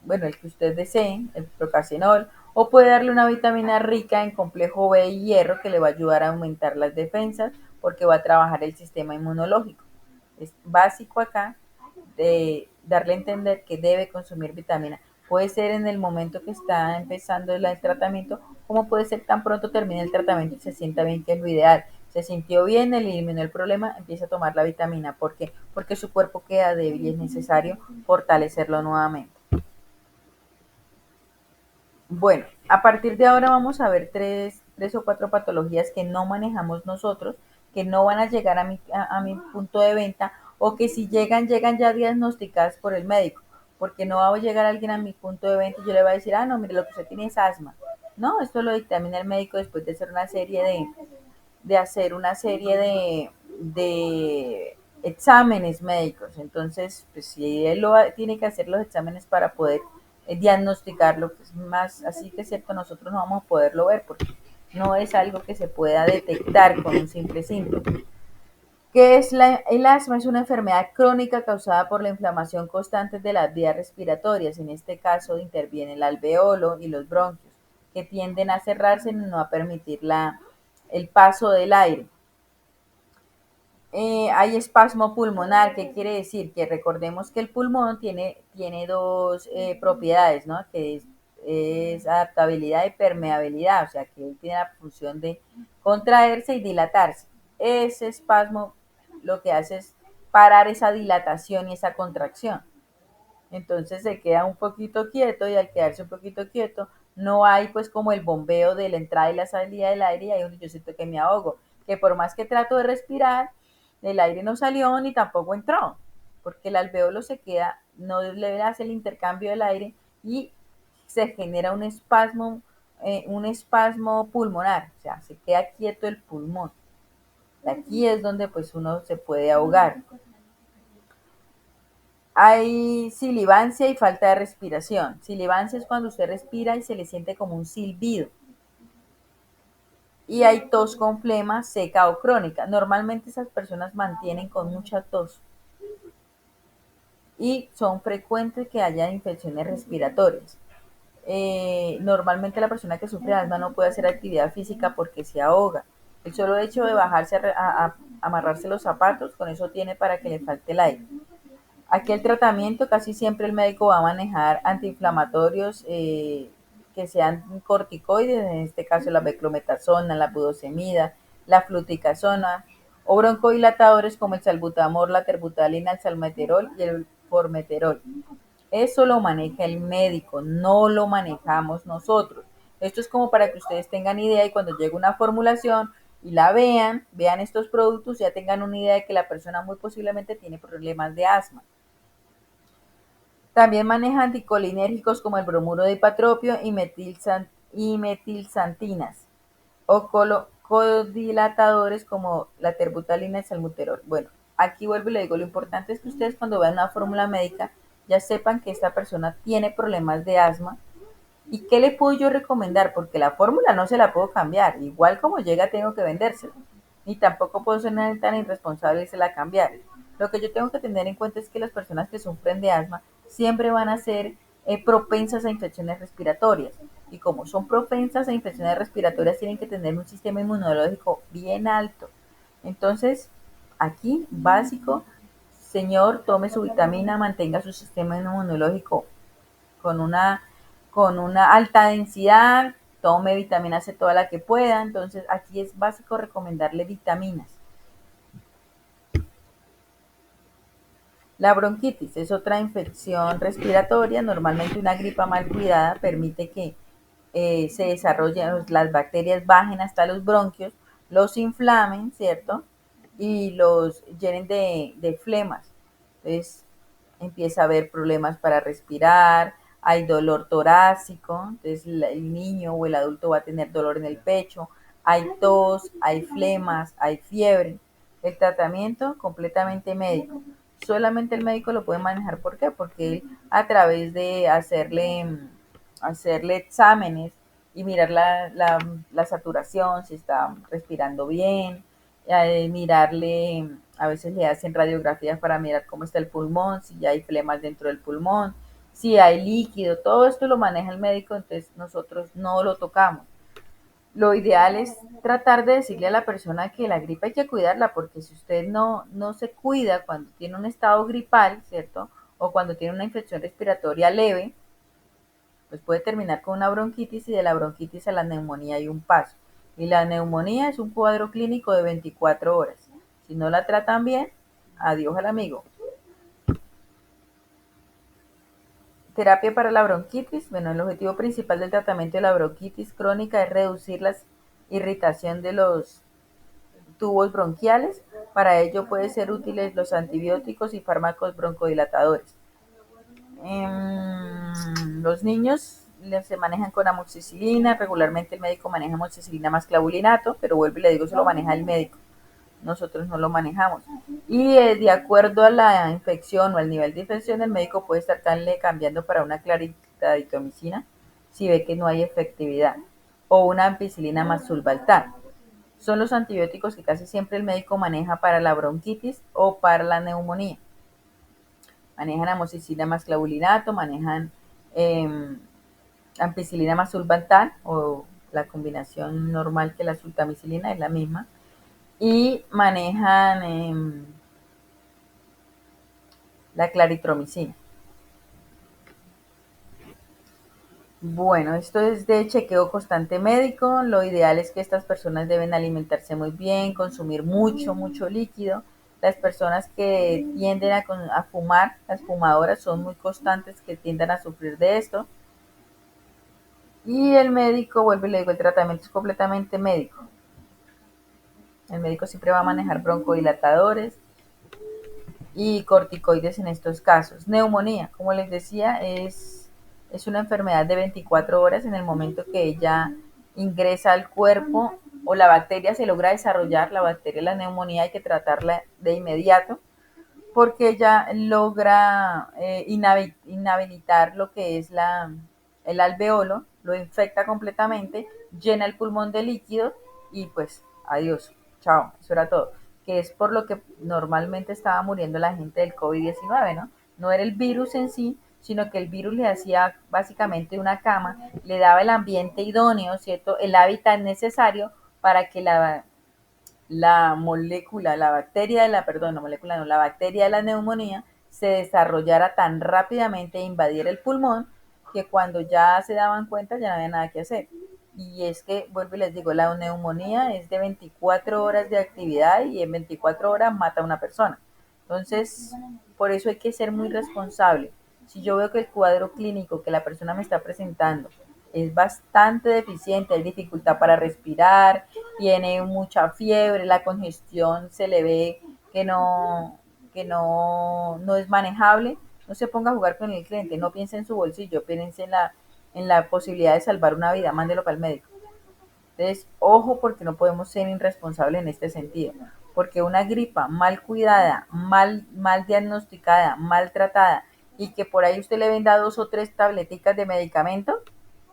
bueno, el que usted desee, el procacinol, o puede darle una vitamina rica en complejo B y hierro que le va a ayudar a aumentar las defensas porque va a trabajar el sistema inmunológico. Es básico acá de darle a entender que debe consumir vitamina. Puede ser en el momento que está empezando el tratamiento, como puede ser tan pronto termine el tratamiento y se sienta bien, que es lo ideal. Se sintió bien, eliminó el problema, empieza a tomar la vitamina. ¿Por qué? Porque su cuerpo queda débil y es necesario fortalecerlo nuevamente. Bueno, a partir de ahora vamos a ver tres o cuatro patologías que no manejamos nosotros, que no van a llegar a mi punto de venta o que si llegan, llegan ya diagnosticadas por el médico. porque no va a llegar alguien a mi punto de venta y yo le voy a decir, ah, no, mire, lo que usted tiene es asma. No, esto lo dictamina el médico después de hacer una serie de exámenes médicos. Entonces, pues si él tiene que hacer los exámenes para poder diagnosticarlo, pues más, así que es cierto, nosotros no vamos a poderlo ver porque no es algo que se pueda detectar con un simple síntoma. ¿Qué es el asma? Es una enfermedad crónica causada por la inflamación constante de las vías respiratorias. En este caso interviene el alveolo y los bronquios, que tienden a cerrarse y no a permitir el paso del aire. Hay espasmo pulmonar, ¿qué quiere decir? Que recordemos que el pulmón tiene dos propiedades, ¿no? Que es adaptabilidad y permeabilidad, o sea, que él tiene la función de contraerse y dilatarse. Ese espasmo lo que hace es parar esa dilatación y esa contracción. Entonces se queda un poquito quieto y al quedarse un poquito quieto no hay pues como el bombeo de la entrada y la salida del aire y ahí es donde yo siento que me ahogo, que por más que trato de respirar, el aire no salió ni tampoco entró, porque el alveolo se queda, no le hace el intercambio del aire y se genera un espasmo pulmonar, o sea, se queda quieto el pulmón. Aquí es donde pues uno se puede ahogar. Hay silivancia y falta de respiración. Silivancia es cuando usted respira y se le siente como un silbido. Y hay tos con flema seca o crónica. Normalmente esas personas mantienen con mucha tos y son frecuentes que haya infecciones respiratorias. Normalmente la persona que sufre asma no puede hacer actividad física porque se ahoga. El solo hecho de bajarse a amarrarse los zapatos, con eso tiene para que le falte el aire. Aquí el tratamiento casi siempre el médico va a manejar antiinflamatorios que sean corticoides, en este caso la beclometasona, la budesonida, la fluticasona, o broncodilatadores como el salbutamol, la terbutalina, el salmeterol y el formoterol. Eso lo maneja el médico, no lo manejamos nosotros. Esto es como para que ustedes tengan idea y cuando llegue una formulación y la vean estos productos, ya tengan una idea de que la persona muy posiblemente tiene problemas de asma. También maneja anticolinérgicos como el bromuro de hipatropio y metilsantinas o codilatadores como la terbutalina y el salbuterol. Bueno, aquí vuelvo y le digo, lo importante es que ustedes cuando vean una fórmula médica ya sepan que esta persona tiene problemas de asma y qué le puedo yo recomendar, porque la fórmula no se la puedo cambiar, igual como llega tengo que vendérsela, ni tampoco puedo ser tan irresponsable y se la cambiar. Lo que yo tengo que tener en cuenta es que las personas que sufren de asma siempre van a ser propensas a infecciones respiratorias. Y como son propensas a infecciones respiratorias, tienen que tener un sistema inmunológico bien alto. Entonces, aquí, básico, señor, tome su vitamina, mantenga su sistema inmunológico con una, con una alta densidad, tome vitamina C toda la que pueda. Entonces, aquí es básico recomendarle vitaminas. La bronquitis es otra infección respiratoria, normalmente una gripa mal cuidada permite que se desarrollen, las bacterias bajen hasta los bronquios, los inflamen, ¿cierto? Y los llenen de flemas. Entonces empieza a haber problemas para respirar, hay dolor torácico, entonces el niño o el adulto va a tener dolor en el pecho, hay tos, hay flemas, hay fiebre. El tratamiento completamente médico. Solamente el médico lo puede manejar. ¿Por qué? Porque él a través de hacerle exámenes y mirar la saturación, si está respirando bien, mirarle, a veces le hacen radiografías para mirar cómo está el pulmón, si ya hay flemas dentro del pulmón, si hay líquido, todo esto lo maneja el médico, entonces nosotros no lo tocamos. Lo ideal es tratar de decirle a la persona que la gripe hay que cuidarla, porque si usted no se cuida cuando tiene un estado gripal, ¿cierto? O cuando tiene una infección respiratoria leve, pues puede terminar con una bronquitis y de la bronquitis a la neumonía hay un paso. Y la neumonía es un cuadro clínico de 24 horas. Si no la tratan bien, adiós al amigo. Terapia para la bronquitis. Bueno, el objetivo principal del tratamiento de la bronquitis crónica es reducir la irritación de los tubos bronquiales. Para ello pueden ser útiles los antibióticos y fármacos broncodilatadores. Los niños se manejan con amoxicilina, regularmente el médico maneja amoxicilina más clavulinato, pero vuelvo y le digo, eso lo maneja el médico, nosotros no lo manejamos. Y de acuerdo a la infección o al nivel de infección, el médico puede estar cambiando para una claritromicina si ve que no hay efectividad, o una ampicilina más sulbaltar. Son los antibióticos que casi siempre el médico maneja para la bronquitis o para la neumonía. Manejan amoxicilina más clavulinato, manejan eh, ampicilina más sulbantal o la combinación normal que la sultamicilina es la misma, y manejan la claritromicina. Bueno, esto es de chequeo constante médico. Lo ideal es que estas personas deben alimentarse muy bien, consumir mucho líquido. Las personas que tienden a fumar, las fumadoras, son muy constantes que tiendan a sufrir de esto. Y el médico, vuelvo y le digo, el tratamiento es completamente médico. El médico siempre va a manejar broncodilatadores y corticoides en estos casos. Neumonía, como les decía, es una enfermedad de 24 horas en el momento que ella ingresa al cuerpo o la bacteria se logra desarrollar, la bacteria de la neumonía hay que tratarla de inmediato porque ella logra inhabilitar lo que es el alveolo, lo infecta completamente, llena el pulmón de líquido y pues adiós, chao, eso era todo. Que es por lo que normalmente estaba muriendo la gente del COVID-19, ¿no? No era el virus en sí, sino que el virus le hacía básicamente una cama, le daba el ambiente idóneo, ¿cierto? El hábitat necesario para que la molécula, la bacteria de la, perdón, la molécula no, la bacteria de la neumonía se desarrollara tan rápidamente e invadiera el pulmón que cuando ya se daban cuenta ya no había nada que hacer. Y es que, vuelvo y les digo, la neumonía es de 24 horas de actividad y en 24 horas mata a una persona. Entonces, por eso hay que ser muy responsable. Si yo veo que el cuadro clínico que la persona me está presentando es bastante deficiente, hay dificultad para respirar, tiene mucha fiebre, la congestión se le ve que no es manejable, no se ponga a jugar con el cliente, no piense en su bolsillo, piense en la posibilidad de salvar una vida, mándelo para el médico. Entonces, ojo porque no podemos ser irresponsables en este sentido, porque una gripa mal cuidada, mal diagnosticada, mal tratada y que por ahí usted le venda 2 o 3 tableticas de medicamento,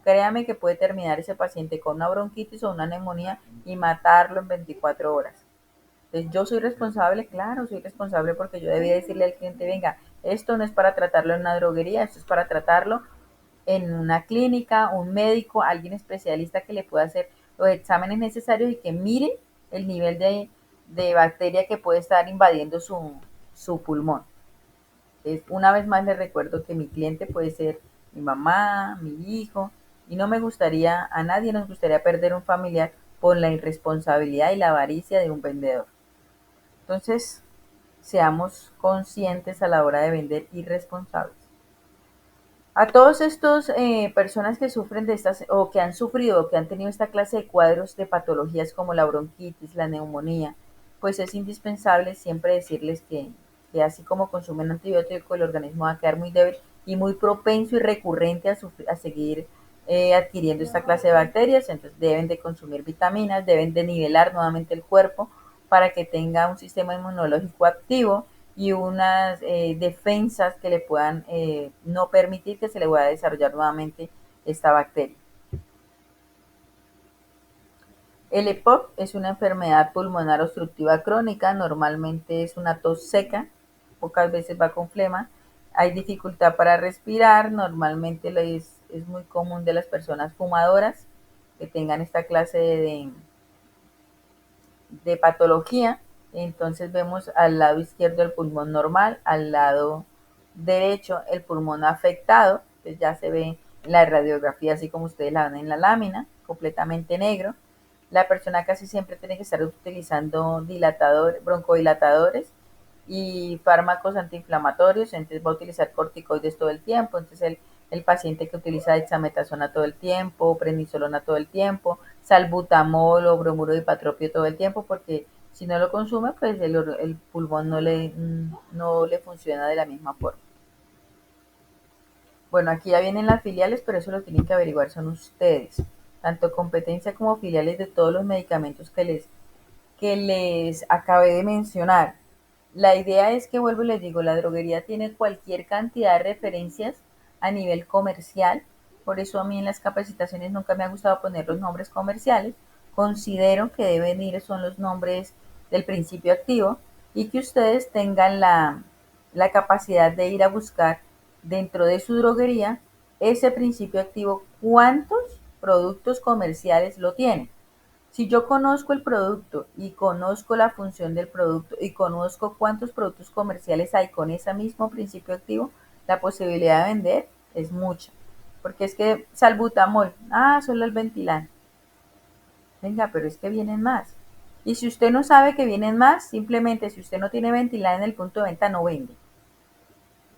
créame que puede terminar ese paciente con una bronquitis o una neumonía y matarlo en 24 horas. Entonces, yo soy responsable, claro, soy responsable porque yo debía decirle al cliente, venga, esto no es para tratarlo en una droguería, esto es para tratarlo en una clínica, un médico, alguien especialista que le pueda hacer los exámenes necesarios y que mire el nivel de bacteria que puede estar invadiendo su pulmón. Entonces, una vez más les recuerdo que mi cliente puede ser mi mamá, mi hijo, y no me gustaría, a nadie nos gustaría perder un familiar por la irresponsabilidad y la avaricia de un vendedor. Entonces, seamos conscientes a la hora de vender irresponsables. A todos estos personas que sufren de estas o que han sufrido o que han tenido esta clase de cuadros de patologías como la bronquitis, la neumonía, pues es indispensable siempre decirles que así como consumen antibiótico, el organismo va a quedar muy débil y muy propenso y recurrente a seguir adquiriendo esta clase de bacterias. Entonces deben de consumir vitaminas, deben de nivelar nuevamente el cuerpo para que tenga un sistema inmunológico activo y unas defensas que le puedan no permitir que se le pueda desarrollar nuevamente esta bacteria. El EPOC es una enfermedad pulmonar obstructiva crónica, normalmente es una tos seca, pocas veces va con flema, hay dificultad para respirar, normalmente es muy común de las personas fumadoras que tengan esta clase de patología. Entonces vemos al lado izquierdo el pulmón normal, al lado derecho el pulmón afectado, pues ya se ve en la radiografía así como ustedes la ven en la lámina, completamente negro. La persona casi siempre tiene que estar utilizando broncodilatadores y fármacos antiinflamatorios, entonces va a utilizar corticoides todo el tiempo, entonces el paciente que utiliza dexametasona todo el tiempo, prednisolona todo el tiempo, salbutamol o bromuro de hipatropio todo el tiempo, porque si no lo consume, pues el pulmón no le funciona de la misma forma. Bueno, aquí ya vienen las filiales, pero eso lo tienen que averiguar son ustedes. Tanto competencia como filiales de todos los medicamentos que les acabé de mencionar. La idea es que, vuelvo y les digo, la droguería tiene cualquier cantidad de referencias a nivel comercial. Por eso a mí en las capacitaciones nunca me ha gustado poner los nombres comerciales. Considero que deben ir son los nombres del principio activo y que ustedes tengan la capacidad de ir a buscar dentro de su droguería ese principio activo, cuántos productos comerciales lo tienen. Si yo conozco el producto y conozco la función del producto y conozco cuántos productos comerciales hay con ese mismo principio activo, la posibilidad de vender es mucha. Porque es que salbutamol, solo el Ventilan. Venga, pero es que vienen más. Y si usted no sabe que vienen más, simplemente si usted no tiene Ventilan en el punto de venta, no vende.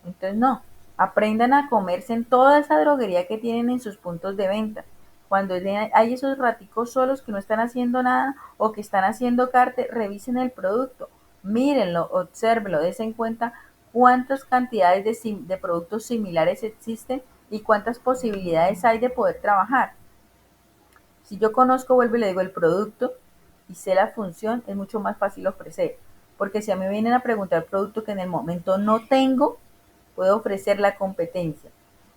Entonces, no, aprendan a comerse en toda esa droguería que tienen en sus puntos de venta. Cuando hay esos raticos solos que no están haciendo nada o que están haciendo carte, revisen el producto, mírenlo, obsérvenlo, dense en cuenta cuántas cantidades de productos similares existen y cuántas posibilidades hay de poder trabajar. Si yo conozco, vuelvo y le digo el producto y sé la función, es mucho más fácil ofrecer. Porque si a mí me vienen a preguntar producto que en el momento no tengo, puedo ofrecer la competencia.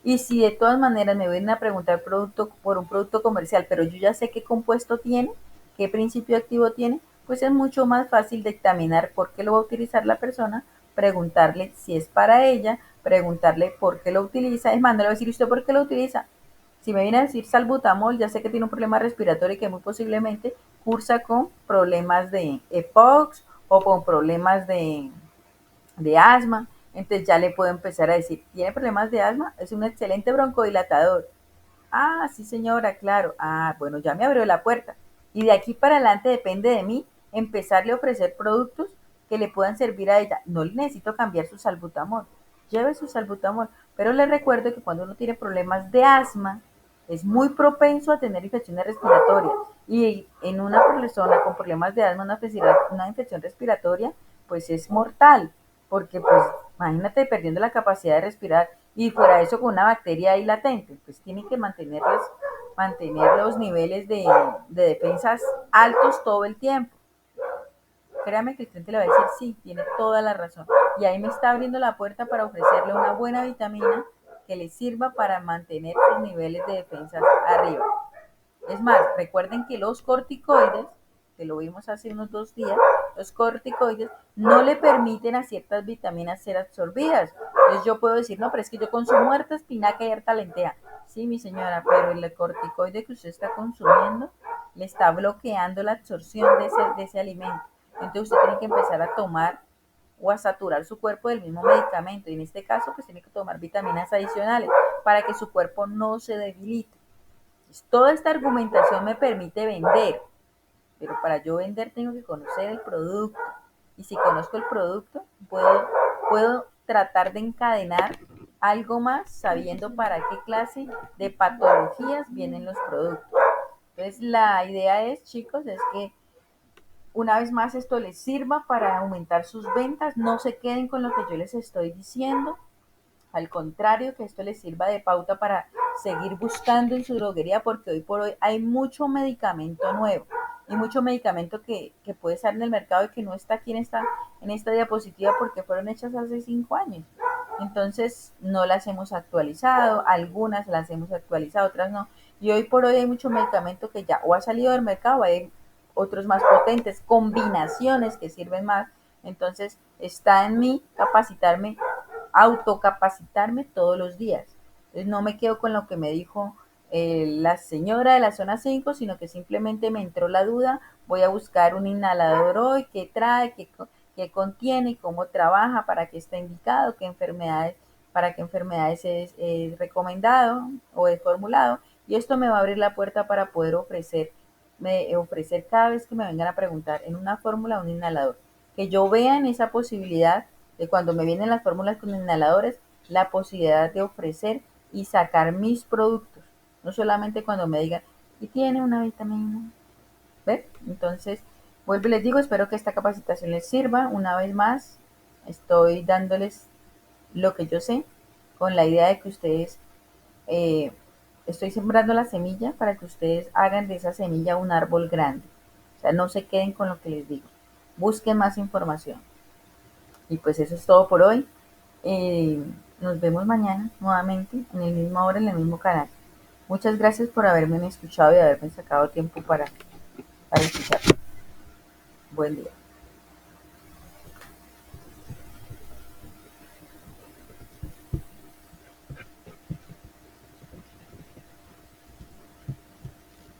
Y si de todas maneras me vienen a preguntar producto por un producto comercial, pero yo ya sé qué compuesto tiene, qué principio activo tiene, pues es mucho más fácil dictaminar por qué lo va a utilizar la persona, preguntarle si es para ella, preguntarle por qué lo utiliza. Es más, no le voy a decir usted por qué lo utiliza. Si me viene a decir salbutamol, ya sé que tiene un problema respiratorio y que muy posiblemente cursa con problemas de EPOX o con problemas de asma. Entonces ya le puedo empezar a decir, ¿tiene problemas de asma? Es un excelente broncodilatador. Sí señora, claro. Bueno, ya me abrió la puerta. Y de aquí para adelante depende de mí empezarle a ofrecer productos que le puedan servir a ella. No le necesito cambiar su salbutamol. Lleve su salbutamol. Pero le recuerdo que cuando uno tiene problemas de asma, es muy propenso a tener infecciones respiratorias. Y en una persona con problemas de asma, una infección respiratoria, pues es mortal. Porque pues imagínate perdiendo la capacidad de respirar y fuera de eso con una bacteria ahí latente, pues tienen que mantener los niveles de defensas altos todo el tiempo. Créame que el cliente le va a decir, sí, tiene toda la razón. Y ahí me está abriendo la puerta para ofrecerle una buena vitamina que le sirva para mantener sus niveles de defensas arriba. Es más, recuerden que los corticoides, que lo vimos hace unos 2 días, los corticoides no le permiten a ciertas vitaminas ser absorbidas. Entonces yo puedo decir, no, pero es que yo consumo harta espinaca y harta lenteja. Sí, mi señora, pero el corticoide que usted está consumiendo le está bloqueando la absorción de ese alimento. Entonces usted tiene que empezar a tomar o a saturar su cuerpo del mismo medicamento. Y en este caso, pues tiene que tomar vitaminas adicionales para que su cuerpo no se debilite. Toda esta argumentación me permite vender, pero para yo vender tengo que conocer el producto. Y si conozco el producto, puedo tratar de encadenar algo más sabiendo para qué clase de patologías vienen los productos. Entonces la idea es, chicos, es que una vez más esto les sirva para aumentar sus ventas, no se queden con lo que yo les estoy diciendo, al contrario, que esto les sirva de pauta para seguir buscando en su droguería, porque hoy por hoy hay mucho medicamento nuevo y mucho medicamento que puede estar en el mercado y que no está aquí en esta diapositiva porque fueron hechas hace 5 años. Entonces no las hemos actualizado, algunas las hemos actualizado, otras no. Y hoy por hoy hay mucho medicamento que ya o ha salido del mercado, hay otros más potentes, combinaciones que sirven más. Entonces está en mí capacitarme, autocapacitarme todos los días. Entonces no me quedo con lo que me dijo la señora de la zona 5, sino que simplemente me entró la duda, voy a buscar un inhalador hoy, qué trae, qué contiene, cómo trabaja, para qué está indicado, para qué enfermedades es recomendado o es formulado. Y esto me va a abrir la puerta para poder ofrecer cada vez que me vengan a preguntar en una fórmula un inhalador. Que yo vea en esa posibilidad de cuando me vienen las fórmulas con inhaladores, la posibilidad de ofrecer y sacar mis productos. No solamente cuando me digan, y tiene una vitamina. ¿Ven? Entonces, vuelvo y les digo, espero que esta capacitación les sirva. Una vez más, estoy dándoles lo que yo sé, con la idea de que ustedes eh, estoy sembrando la semilla para que ustedes hagan de esa semilla un árbol grande. O sea, no se queden con lo que les digo. Busquen más información. Y pues eso es todo por hoy. Eh, Nos vemos mañana nuevamente en el mismo hora, en el mismo canal. Muchas gracias por haberme escuchado y haberme sacado tiempo para escuchar. Buen día.